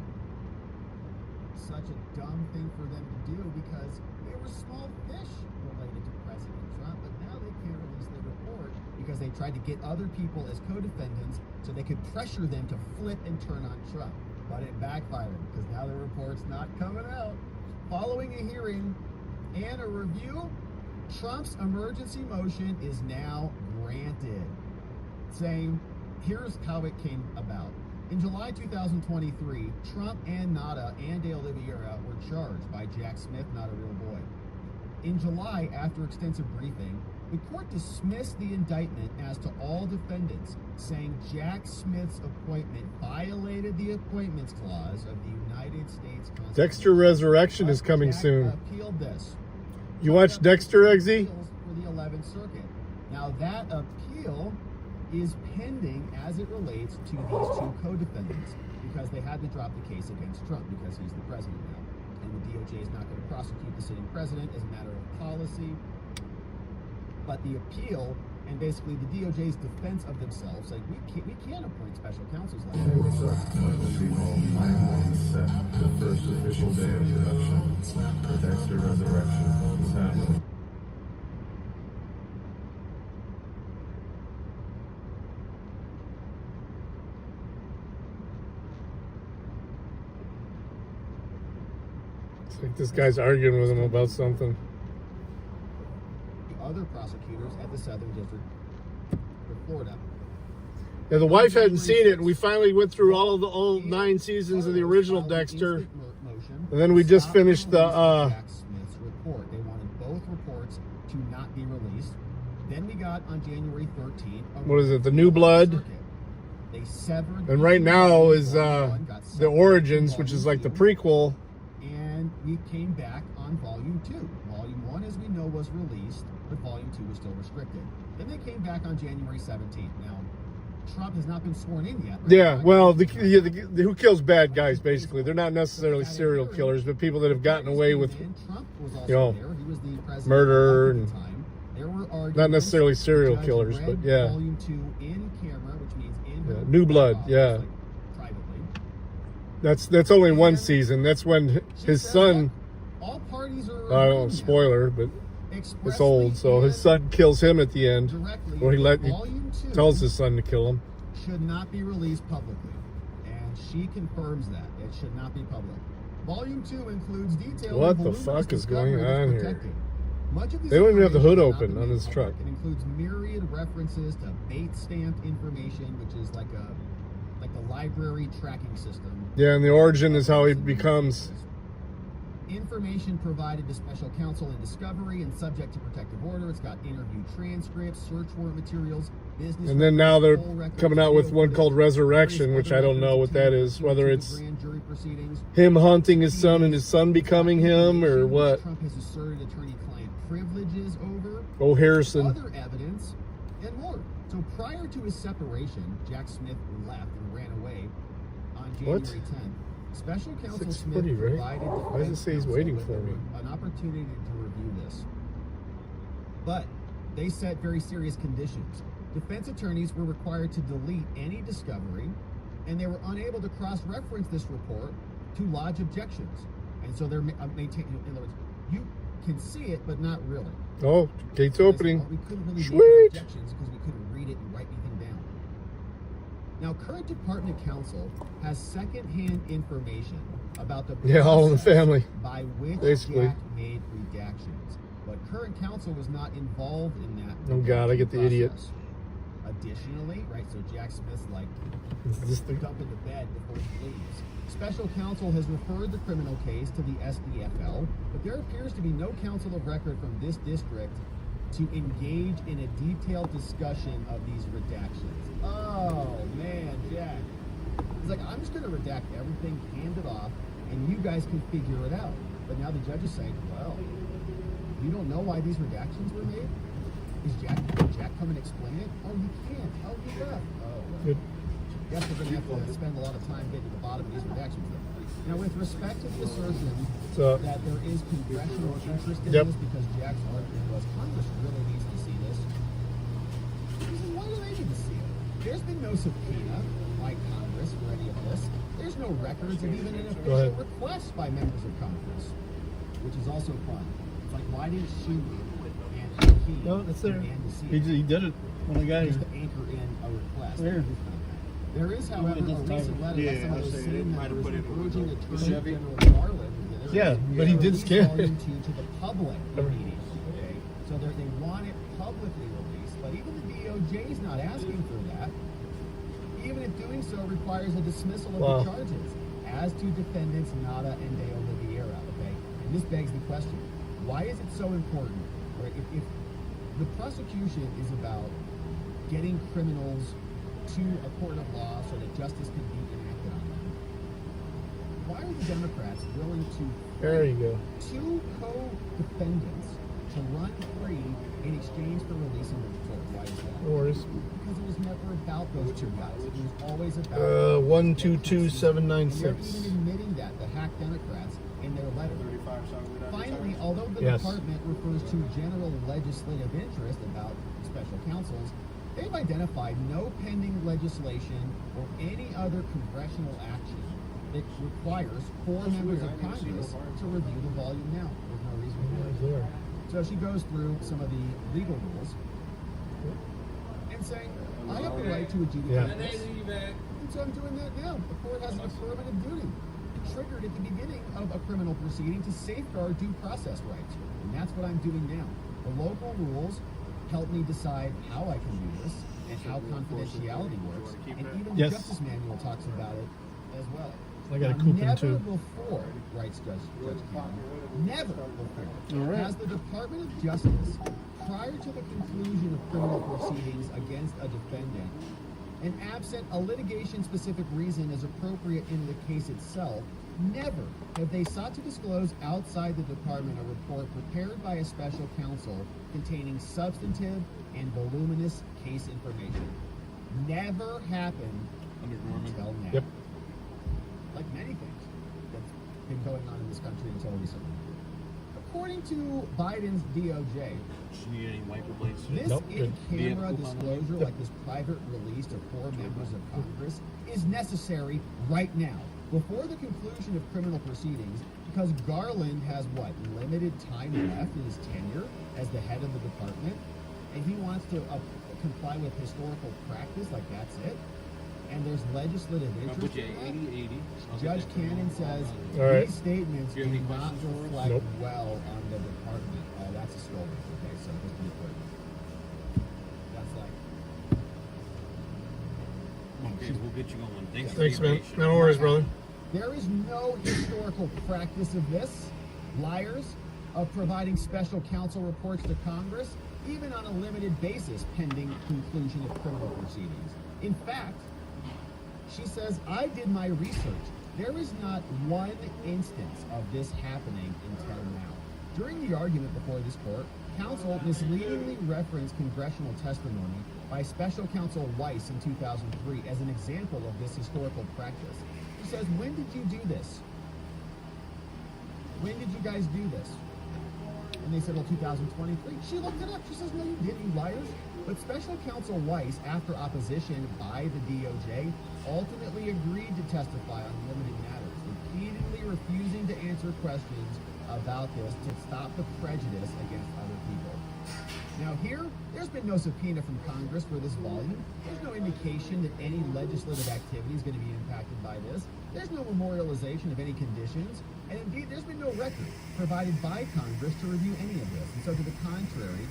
Such a dumb thing for them to do because they were small fish related to President Trump, but now they can't release their report because they tried to get other people as co-defendants so they could pressure them to flip and turn on Trump. But it backfired because now the report's not coming out. Following a hearing and a review, Trump's emergency motion is now granted, saying, here's how it came about. In July 2023, Trump and Nada and de Oliveira were charged by Jack Smith, not a real boy. In July, after extensive briefing, the court dismissed the indictment as to all defendants, saying Jack Smith's appointment violated the Appointments Clause of the United States Constitution.
Dexter Resurrection is coming
Jack
soon.
appealed this.
You watch Dexter, Eggsy?
Appeals for the 11th Circuit. Now that appeal is pending as it relates to these two co-defendants because they had to drop the case against Trump because he's the president now. And the DOJ is not going to prosecute the sitting president as a matter of policy. But the appeal and basically the DOJ's defense of themselves, like we can't appoint special counsels like that.
What's up? The first official day of production. The Dexter Resurrection is happening.
It's like this guy's arguing with him about something.
The other prosecutors at the Southern District of Florida.
Yeah, the wife hadn't seen it, and we finally went through all 9 seasons of the original Dexter, and then we just finished the
Jack Smith's report. They wanted both reports to not be released. Then we got on January 13th.
what is it, the New Blood,
They severed.
and right now is the Origins, which is like the prequel.
And we came back on Volume 2. Volume 1, as we know, was released, but Volume 2 was still restricted. Then they came back on January 17th. Now, Trump has not been sworn in yet. Right?
Yeah, well, the who kills bad guys, basically. They're not necessarily serial killers, but people that have gotten away with,
Trump was also
you know,
there. He was the president
murder
at the
and
time. There were arguments.
not necessarily serial
The judge
killers,
read
but yeah.
Volume 2 in camera, which means in her
New Blood,
office,
yeah.
like, privately.
That's only one season. That's when his
She said,
son,
"Look, all parties are
I don't know,
agreeing now.
spoiler, but it's
Expressly
old, so his
and
son kills him at the end.
directly
Or he
Volume 2
tells his son to kill him.
should not be released publicly, and she confirms that it should not be public. Volume 2 includes detailed.
What
and
the
voluminous
fuck is
discovery
going
that's
on here?
protected. Much of this
They don't even have the hood
information
open
is not
on
made
this
public.
truck.
It includes myriad references to bait stamped information, which is like a the library tracking system.
Yeah, and the origin is how he becomes.
Information provided to special counsel in discovery and subject to protective order. It's got interview transcripts, search warrant materials, business.
And then now they're
poll records,
coming out with
video
one called
footage,
Resurrection,
various
which
other
I don't know
records
what that
attendant
is,
to
whether
the
it's
grand jury proceedings.
him hunting his son and his son becoming him or what.
Trump has asserted attorney-client privileges over.
Oh, Harrison.
Other evidence and more. So prior to his separation, Jack Smith left and ran away on January
What?
10th. Special counsel Smith
6:40, right?
provided
Why does it say he's
defense
waiting
counsel
for me?
with an opportunity to review this. But they set very serious conditions. Defense attorneys were required to delete any discovery, and they were unable to cross-reference this report to lodge objections. And so they're maintaining, in other words, you can see it, but not really.
Oh, gate's opening.
We couldn't really make
Sweet.
objections because we couldn't read it and write anything down. Now, current department counsel has secondhand information about the
Yeah, all in the
process
family.
by which
Basically.
Jack made redactions, but current counsel was not involved in that.
Oh, God, I get the idiot.
process. Additionally, right, so Jack Smith's like
Is this the
dump into bed before he leaves. Special counsel has referred the criminal case to the SDFL, but there appears to be no counsel of record from this district to engage in a detailed discussion of these redactions. Oh, man, Jack. He's like, I'm just going to redact everything, hand it off, and you guys can figure it out. But now the judge is saying, well, you don't know why these redactions were made? Can Jack come and explain it? Oh, he can't. Oh, he left. Oh, well.
Good.
Guess we're going to have to spend a lot of time getting to the bottom of these redactions. Now, with respect to the assertion that there is congressional interest in this, because Jack's argument was Congress really needs to see this. He said, why do they need to see it? There's been no subpoena by Congress for any of this. There's no records of even an official request by members of Congress, which is also fun. It's like, why didn't she and he
No, that's there.
and the C
He did it when I got
just
here.
to anchor in a request?
Where?
There is, however, a recent letter that some of those same members urging Attorney General Garland.
Yeah, but he did scare it.
Volume 2 to the public immediately. Okay, so they want it publicly released, but even the DOJ is not asking for that. Even if doing so requires a dismissal of the charges, as to defendants Nada and De Oliveira. Okay, and this begs the question: why is it so important? Right? If the prosecution is about getting criminals to a court of law so that justice can be enacted on them, why are the Democrats willing to
There you go.
two co-defendants to run free in exchange for releasing the report? Why is that?
No worries.
Because it was never about those two guys. It was always about
122796.
They're even admitting that, the hack Democrats, in their letter. Finally, although the department refers to general legislative interest about special counsels, they've identified no pending legislation or any other congressional action that requires 4 members of Congress to review the volume now. There's no reason for it. So she goes through some of the legal rules and saying, I have the right to adjudicate this. And so I'm doing that now. The court has an affirmative duty. It triggered at the beginning of a criminal proceeding to safeguard due process rights. And that's what I'm doing now. The local rules help me decide how I can do this and how confidentiality works. And even the Justice Manual talks about it as well.
I got a coupon
never
too.
before, writes Judge Cameron, never before has the Department of Justice, prior to the conclusion of criminal proceedings against a defendant, and absent a litigation-specific reason as appropriate in the case itself, never have they sought to disclose outside the department a report prepared by a special counsel containing substantive and voluminous case information. Never happened until now.
Yep.
Like many things that's been going on in this country until recently. According to Biden's DOJ, this in-camera disclosure, like this private release to 4 members of Congress, is necessary right now, before the conclusion of criminal proceedings, because Garland has, limited time left in his tenure as the head of the department, and he wants to comply with historical practice, like that's it. And there's legislative interest in that. Judge Cannon says these statements do not reflect well on the department. Oh, that's a story. Okay, so just be clear. That's like,
get you going. Thanks,
Thanks,
for
man.
being patient.
No worries, brother.
There is no historical practice of this, liars, of providing special counsel reports to Congress, even on a limited basis pending conclusion of criminal proceedings. In fact, she says, I did my research. There is not one instance of this happening until now. During the argument before this court, counsel misleadingly referenced congressional testimony by Special Counsel Weiss in 2003 as an example of this historical practice. She says, when did you do this? When did you guys do this? And they said, well, 2023. She looked it up. She says, no, you didn't, you liars. But Special Counsel Weiss, after opposition by the DOJ, ultimately agreed to testify on limited matters, repeatedly refusing to answer questions about this to stop the prejudice against other people. Now here, there's been no subpoena from Congress for this volume. There's no indication that any legislative activity is going to be impacted by this. There's no memorialization of any conditions. And indeed, there's been no record provided by Congress to review any of this. And so to the contrary,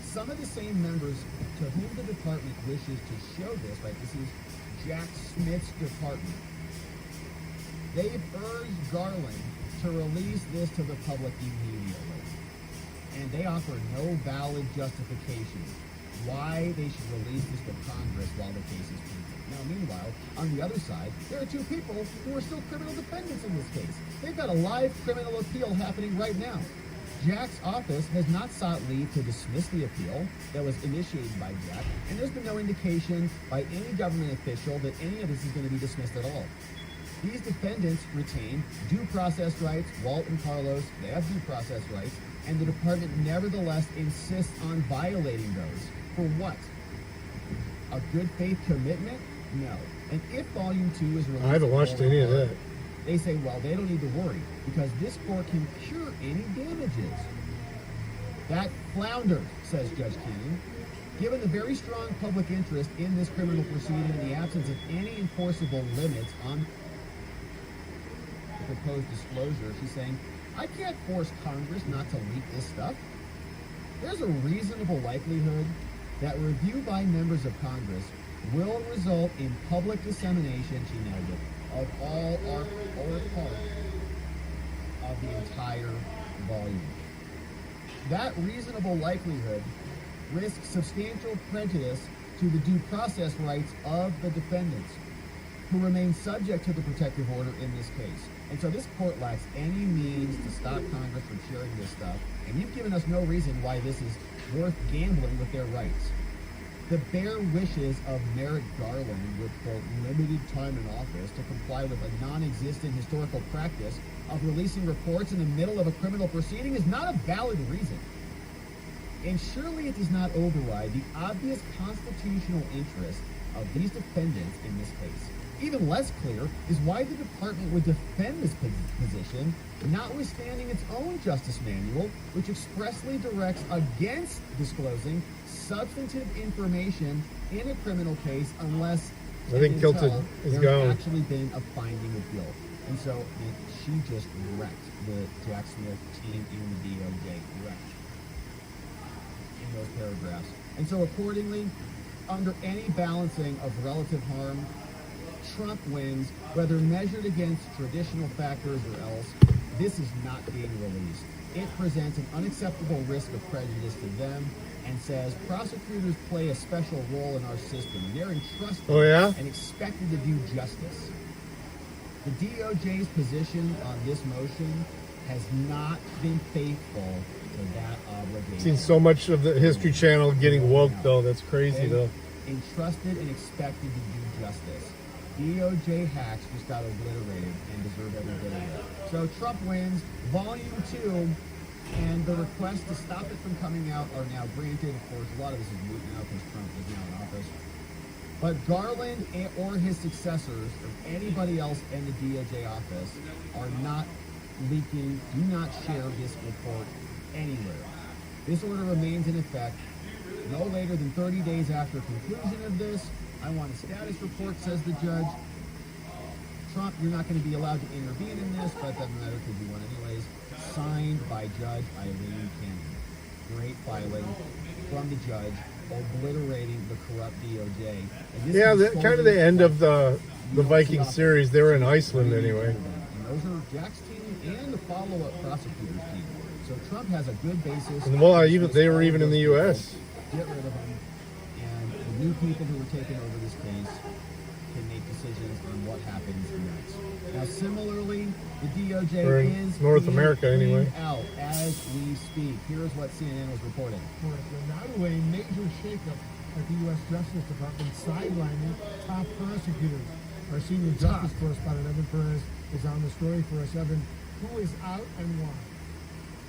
some of the same members to whom the department wishes to show this, right, this is Jack Smith's department. They've urged Garland to release this to the public immediately. And they offer no valid justification why they should release this to Congress while the case is pending. Now, meanwhile, on the other side, there are two people who are still criminal defendants in this case. They've got a live criminal appeal happening right now. Jack's office has not sought leave to dismiss the appeal that was initiated by Jack, and there's been no indication by any government official that any of this is going to be dismissed at all. These defendants retain due process rights. Walt and Carlos, they have due process rights, and the department nevertheless insists on violating those. For what? A good faith commitment? No. And if Volume 2 is released...
I haven't watched any of that.
They say, well, they don't need to worry because this court can cure any damages. That floundered, says Judge Keenan. Given the very strong public interest in this criminal proceeding and the absence of any enforceable limits on the proposed disclosure, she's saying, I can't force Congress not to leak this stuff. There's a reasonable likelihood that review by members of Congress will result in public dissemination, she nailed it, of all or part of the entire volume. That reasonable likelihood risks substantial prejudice to the due process rights of the defendants, who remain subject to the protective order in this case. And so this court lacks any means to stop Congress from sharing this stuff, and you've given us no reason why this is worth gambling with their rights. The bare wishes of Merrick Garland with, quote, limited time in office to comply with a non-existent historical practice of releasing reports in the middle of a criminal proceeding is not a valid reason. And surely it does not override the obvious constitutional interest of these defendants in this case. Even less clear is why the department would defend this position, notwithstanding its own justice manual, which expressly directs against disclosing substantive information in a criminal case unless
I think Kilton is
there's
gone.
actually been a finding of guilt. And so she just wrecked the Jack Smith team in the DOJ, wrecked in those paragraphs. And so accordingly, under any balancing of relative harm, Trump wins, whether measured against traditional factors or else. This is not being released. It presents an unacceptable risk of prejudice to them and says prosecutors play a special role in our system. They're entrusted and expected to do justice. The DOJ's position on this motion has not been faithful to that obligation.
Seen so much of the History Channel getting woke, though. That's crazy, though.
Entrusted and expected to do justice. DOJ hacks just got obliterated and deserve every bit of it. So Trump wins. Volume 2 and the requests to stop it from coming out are now granted. Of course, a lot of this is moot now because Trump is now in office. But Garland or his successors or anybody else in the DOJ office are not leaking, do not share this report anywhere. This order remains in effect no later than 30 days after conclusion of this. I want a status report, says the judge. Trump, you're not going to be allowed to intervene in this, but it doesn't matter because you won anyways. Signed by Judge Eileen Cannon. Great filing from the judge, obliterating the corrupt about DOJ. And this
Yeah,
is
kind of the end of the Viking series. They were in Iceland anyway.
And those are Jack's team and the follow-up prosecutor's team. So Trump has a good basis.
And well, they were even in the U.S.
Get rid of them, and the new people who are taking over this case can make decisions on what happens next. Now, similarly, the DOJ
Or in
is
North
being
America, anyway.
cleaned out as we speak. Here's what CNN was reporting.
Now to a major shakeup at the U.S. Justice Department, sidelining top prosecutors. Our senior justice correspondent, Evan Perez, is on the story for us. Evan, who is out and why?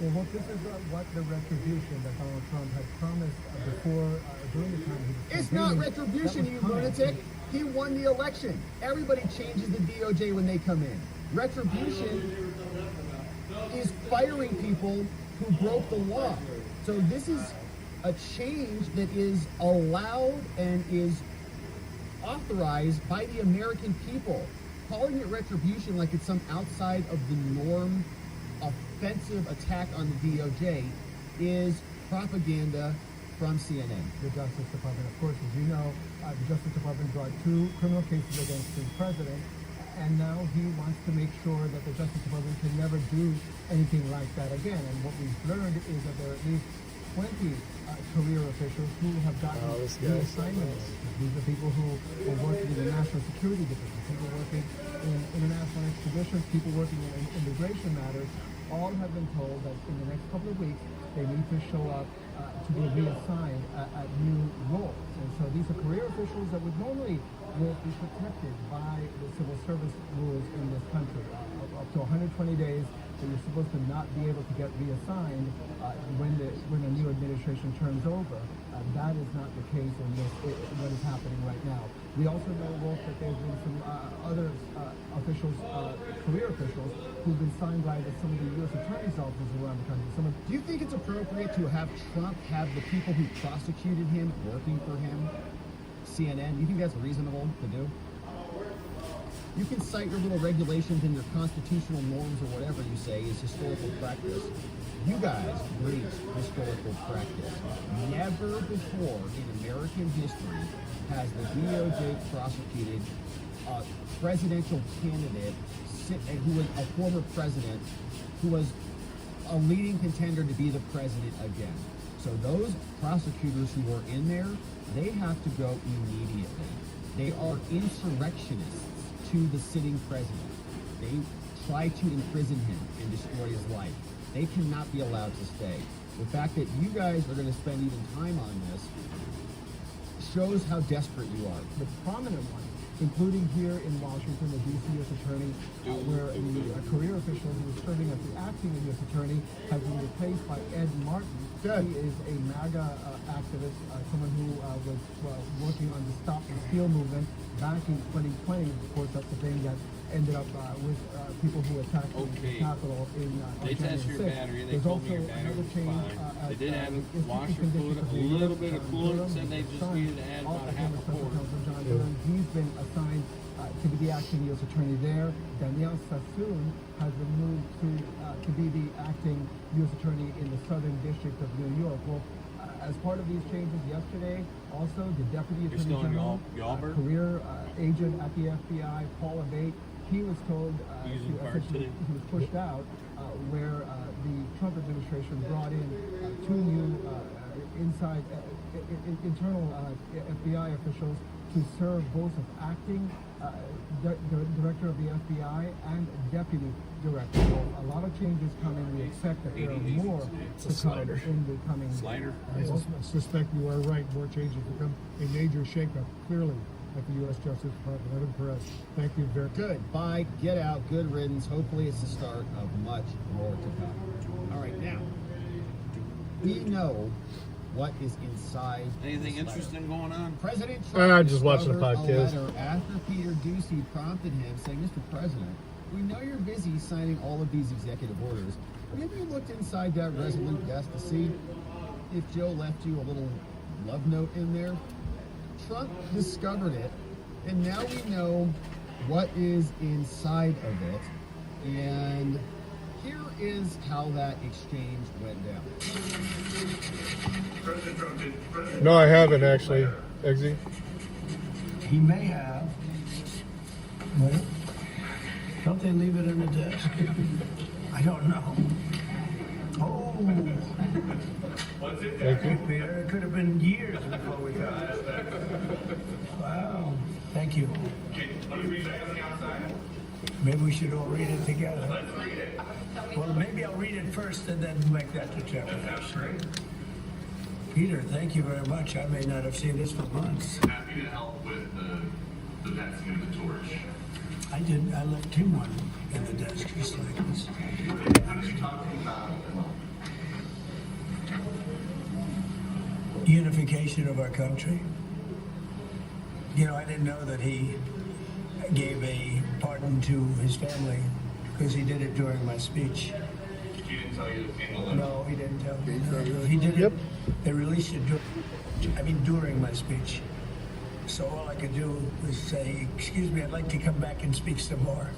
Well, look, this is what the retribution that Donald Trump had promised before, during the time he was
It's not
campaigning.
retribution,
That
you
was coming.
lunatic. He won the election. Everybody changes the DOJ when they come in. Retribution is firing people who broke the law. So this is a change that is allowed and is authorized by the American people. Calling it retribution like it's some outside of the norm offensive attack on the DOJ is propaganda from CNN.
The Justice Department, of course, as you know, the Justice Department brought 2 criminal cases against the president, and now he wants to make sure that the Justice Department can never do anything like that again. And what we've learned is that there are at least 20 career officials who have gotten reassignments. These are people who are working in the National Security Division, people working in international extraditions, people working in immigration matters. All have been told that in the next couple of weeks they need to show up to be reassigned at new roles. And so these are career officials that would normally will be protected by the civil service rules in this country. Up to 120 days that you're supposed to not be able to get reassigned when a new administration turns over. That is not the case in what is happening right now. We also know, Wolf, that there's been some other officials, career officials, who've been signed by some of the U.S. attorney's offices around the country.
Do you think it's appropriate to have Trump have the people who prosecuted him working for him? CNN, do you think that's reasonable to do? You can cite your little regulations and your constitutional norms or whatever you say is historical practice. You guys breach historical practice. Never before in American history has the DOJ prosecuted a presidential candidate who was a former president who was a leading contender to be the president again. So those prosecutors who are in there, they have to go immediately. They are insurrectionists to the sitting president. They try to imprison him and destroy his life. They cannot be allowed to stay. The fact that you guys are going to spend even time on this shows how desperate you are.
The prominent one, including here in Washington, the D.C. U.S. Attorney, where the career official who was serving as the acting U.S. Attorney has been replaced by Ed Martin.
Good.
He is a MAGA activist, someone who was working on the Stop the Steal movement back in 2020. Of course, that's the thing that ended up with people who attacked the Capitol in
They
January
test your
6th.
battery. They
There's
told me
also
your battery
another
was
change.
fine. They did have it
Institute
washer
Conditions
fluid,
of
a
New
little
York,
bit of
John
coolant,
Durham,
said they
his
just
son,
needed to add about a half a
Special
quart.
Counsel John Durham, he's been assigned to be the acting U.S. Attorney there. Danielle Sassoon has been moved to be the acting U.S. Attorney in the Southern District of New York. Well, as part of these changes yesterday, also the Deputy Attorney
still in
General,
Yalbert?
career agent at the FBI, Paul Abate, he was told
Using
to
parts
essentially,
today?
he was pushed out, where the Trump administration brought in 2 new internal FBI officials to serve both as acting director of the FBI and deputy director. So a lot of changes coming. We expect that there are more to come in the coming
Slider.
I suspect you are right. More changes to come. A major shakeup, clearly, at the U.S. Justice Department. Evan Perez, thank you very much.
Good. Bye. Get out. Good riddance. Hopefully it's the start of much more to come. All right, now, we know what is inside
Anything
this letter.
interesting going on?
President Trump
I'm just watching the
discovered
podcast.
a letter after Peter Doocy prompted him, saying, Mr. President, we know you're busy signing all of these executive orders. But have you looked inside that Resolute desk to see if Joe left you a little love note in there? Trump discovered it, and now we know what is inside of it. And here is how that exchange went down.
No, I haven't actually. Eggsy?
He may have. But don't they leave it in the desk? I don't know. Oh.
Thank you.
Peter, it could have been years before we got it. Wow. Thank you. Maybe we should all read it together. Well, maybe I'll read it first and then make that determination. Peter, thank you very much. I may not have seen this for months.
Happy to help with the passing of the torch.
I didn't. I left him one in the desk just like this.
What are you talking about?
Unification of our country. You know, I didn't know that he gave a pardon to his family because he did it during my speech.
He didn't tell you in the letter?
No, he didn't tell me. No, he did it. They released it during my speech. So all I could do was say, excuse me, I'd like to come back and speak some more.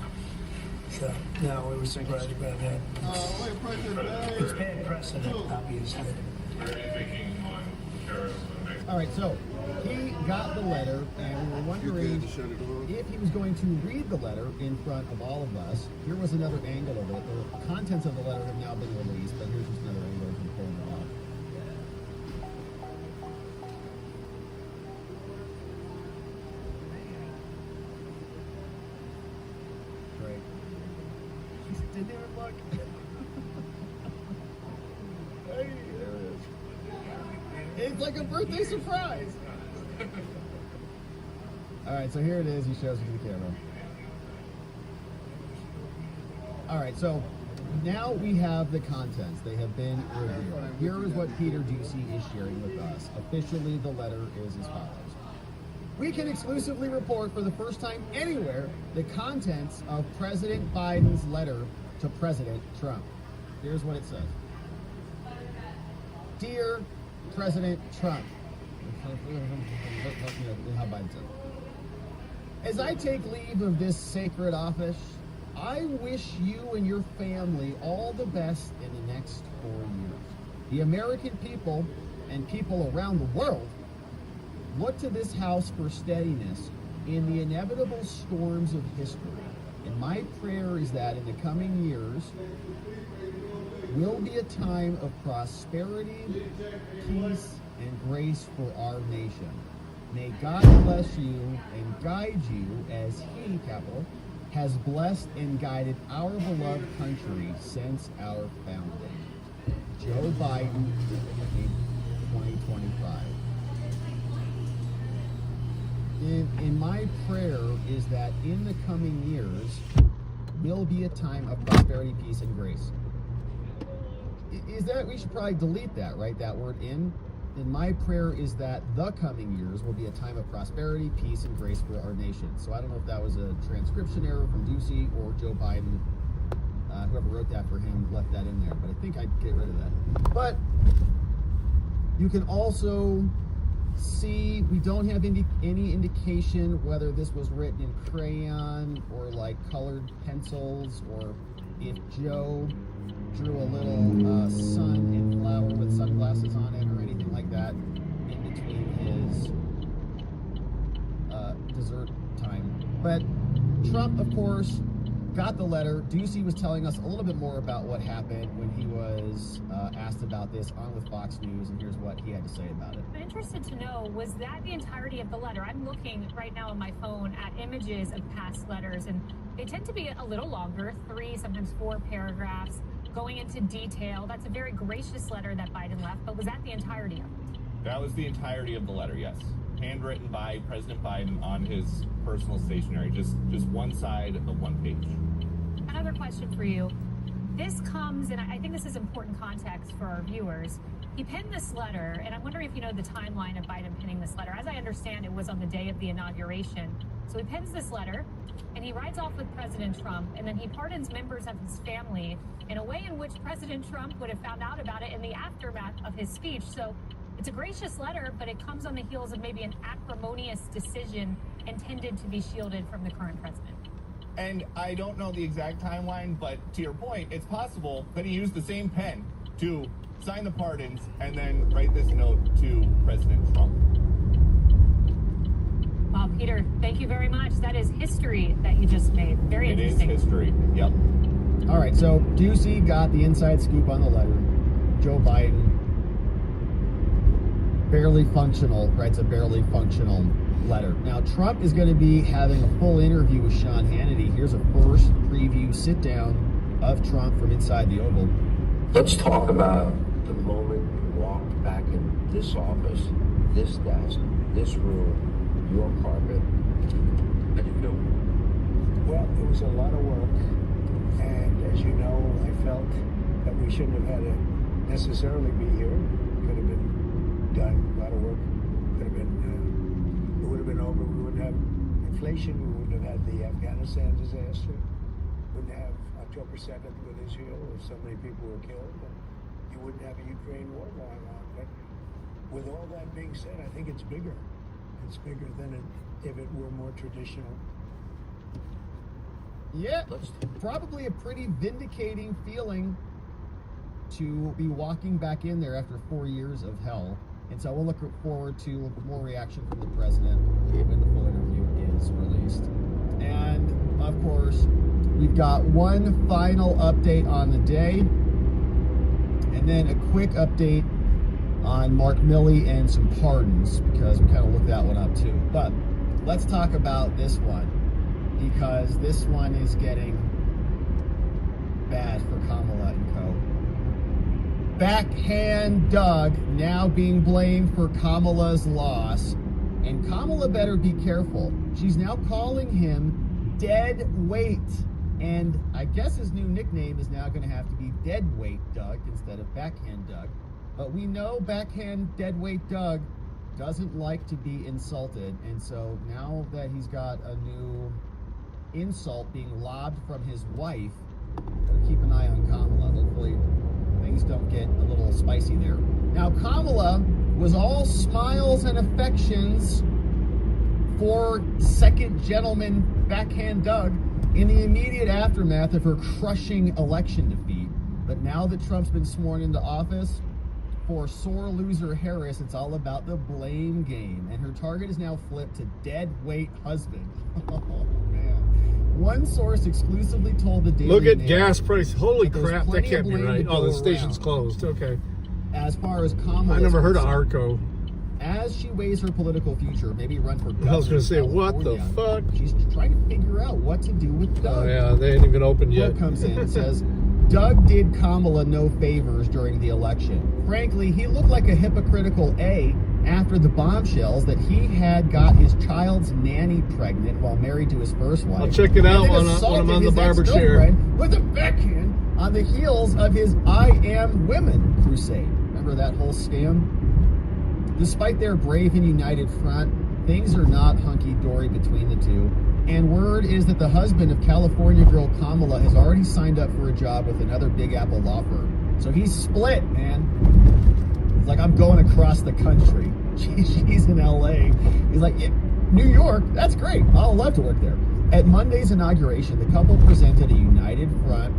So, no, we were surprised about that. It's bad precedent, obviously.
All right, so he got the letter, and we were wondering if he was going to read the letter in front of all of us. Here was another angle of it. The contents of the letter have now been released, but here's just another angle of him pulling it off. Great. Didn't even look. Hey, there it is. It's like a birthday surprise. All right, so here it is. He shows it to the camera. All right, so now we have the contents. They have been reviewed. Here is what Peter Ducey is sharing with us. Officially, the letter is as follows. We can exclusively report for the first time anywhere the contents of President Biden's letter to President Trump. Here's what it says. Dear President Trump, how Biden said it. As I take leave of this sacred office, I wish you and your family all the best in the next 4 years. The American people and people around the world look to this house for steadiness in the inevitable storms of history. And my prayer is that in the coming years will be a time of prosperity, peace, and grace for our nation. May God bless you and guide you as He, capital, has blessed and guided our beloved country since our founding. Joe Biden in 2025. And my prayer is that in the coming years will be a time of prosperity, peace, and grace. Is that, we should probably delete that, right? That word in. And my prayer is that the coming years will be a time of prosperity, peace, and grace for our nation. So I don't know if that was a transcription error from Ducey or Joe Biden. Whoever wrote that for him left that in there, but I think I'd get rid of that. But you can also see we don't have any indication whether this was written in crayon or like colored pencils, or if Joe drew a little sun and flower with sunglasses on it or anything like that in between his dessert time. But Trump, of course, got the letter. Ducey was telling us a little bit more about what happened when he was asked about this on with Fox News, and here's what he had to say about it.
I'm interested to know, was that the entirety of the letter? I'm looking right now on my phone at images of past letters, and they tend to be a little longer, 3, sometimes 4 paragraphs, going into detail. That's a very gracious letter that Biden left, but was that the entirety of it?
That was the entirety of the letter, yes. Handwritten by President Biden on his personal stationery, just one side of one page.
Another question for you. This comes, and I think this is important context for our viewers. He penned this letter, and I'm wondering if you know the timeline of Biden penning this letter. As I understand, it was on the day of the inauguration. So he pens this letter, and he rides off with President Trump, and then he pardons members of his family in a way in which President Trump would have found out about it in the aftermath of his speech. So it's a gracious letter, but it comes on the heels of maybe an acrimonious decision intended to be shielded from the current president.
And I don't know the exact timeline, but to your point, it's possible that he used the same pen to sign the pardons and then write this note to President Trump.
Peter, thank you very much. That is history that you just made. Very interesting.
It is history. Yep.
All right, so Ducey got the inside scoop on the letter. Joe Biden, barely functional, writes a barely functional letter. Now, Trump is going to be having a full interview with Sean Hannity. Here's a first preview sit-down of Trump from inside the Oval.
Let's talk about the moment you walked back in this office, this desk, this room, your carpet. How do you feel?
Well, it was a lot of work, and as you know, I felt that we shouldn't have had to necessarily be here. Could have been done, a lot of work. Could have been, it would have been over. We wouldn't have inflation. We wouldn't have had the Afghanistan disaster. Wouldn't have October 2nd with Israel, if so many people were killed. And you wouldn't have a Ukraine war going on. But with all that being said, I think it's bigger. It's bigger than if it were more traditional.
Yeah, probably a pretty vindicating feeling to be walking back in there after 4 years of hell. And so we'll look forward to more reaction from the president when the full interview is released. And of course, we've got one final update on the day, and then a quick update on Mark Milley and some pardons, because we kind of looked that one up too. But let's talk about this one, because this one is getting bad for Kamala and co. Backhand Doug now being blamed for Kamala's loss, and Kamala better be careful. She's now calling him dead weight, and I guess his new nickname is now going to have to be Deadweight Doug instead of Backhand Doug. But we know Backhand Deadweight Doug doesn't like to be insulted, and so now that he's got a new insult being lobbed from his wife, gotta keep an eye on Kamala. Hopefully things don't get a little spicy there. Now, Kamala was all smiles and affections for second gentleman Backhand Doug in the immediate aftermath of her crushing election defeat. But now that Trump's been sworn into office, for sore loser Harris, it's all about the blame game, and her target is now flipped to dead weight husband. Oh man! One source exclusively told the Daily
Look at
Mail
gas price. Holy crap! That can't be
blame
right.
to
Oh, the
go
station's
around.
closed. Okay.
As far as Kamala,
I never heard of Arco.
As she weighs her political future, maybe run for governor.
I was going to say,
of
what the
California,
fuck?
She's trying to figure out what to do with Doug.
Oh yeah, they ain't even opened yet.
Quote comes in and says, Doug did Kamala no favors during the election. Frankly, he looked like a hypocritical A after the bombshells that he had got his child's nanny pregnant while married to his first wife.
I'll check it out
and then
when I'm on the
assaulted
barber
his
chair.
ex-girlfriend with a backhand on the heels of his I Am Women crusade. Remember that whole scam? Despite their brave and united front, things are not hunky-dory between the two. And word is that the husband of California girl Kamala has already signed up for a job with another Big Apple law firm. So he's split, man. It's like, I'm going across the country. She's in LA. He's like, yeah, New York, that's great. I'll love to work there. At Monday's inauguration, the couple presented a united front,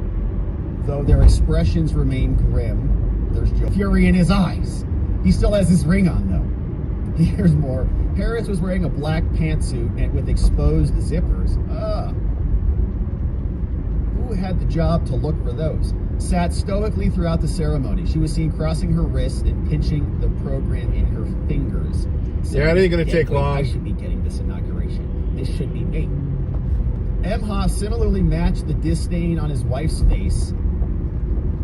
though their expressions remain grim. There's fury in his eyes. He still has his ring on, though. Here's more. Harris was wearing a black pantsuit and with exposed zippers. Who had the job to look for those? Sat stoically throughout the ceremony. She was seen crossing her wrists and pinching the program in her fingers.
Yeah, it ain't going to take long.
I should be getting this inauguration. This should be me. Emhoff similarly matched the disdain on his wife's face.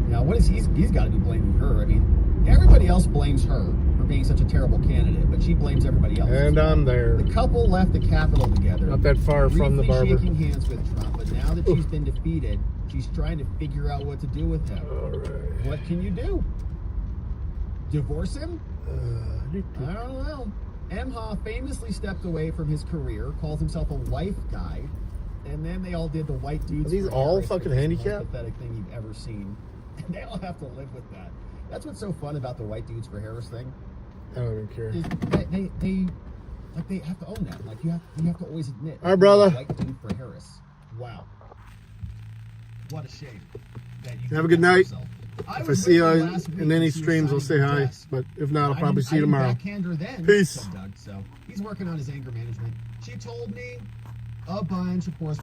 Now, what is he's got to be blaming her. I mean, everybody else blames her for being such a terrible candidate, but she blames everybody else.
And I'm there.
The couple left the Capitol together.
Not that far from the
briefly
barber.
shaking hands with Trump, but now that she's been defeated, she's trying to figure out what to do with him.
All right.
What can you do? Divorce him? I don't know. Emhoff famously stepped away from his career, calls himself a wife guy, and then they all did the white dudes.
Are these
for
all
Harris,
fucking
which is the most
handicapped?
pathetic thing you've ever seen. And they all have to live with that. That's what's so fun about the white dudes for Harris thing.
I don't even care.
Is they have to own that. Like you have to always admit.
All right, brother.
White dude for Harris. Wow. what a shame. That you
Have a good night.
yourself.
If I see you in any streams, I'll say hi. But if not, I'll probably see you tomorrow.
Backhand her then,
Peace.
said Doug, so he's working on his anger management. She told me a bunch, of course.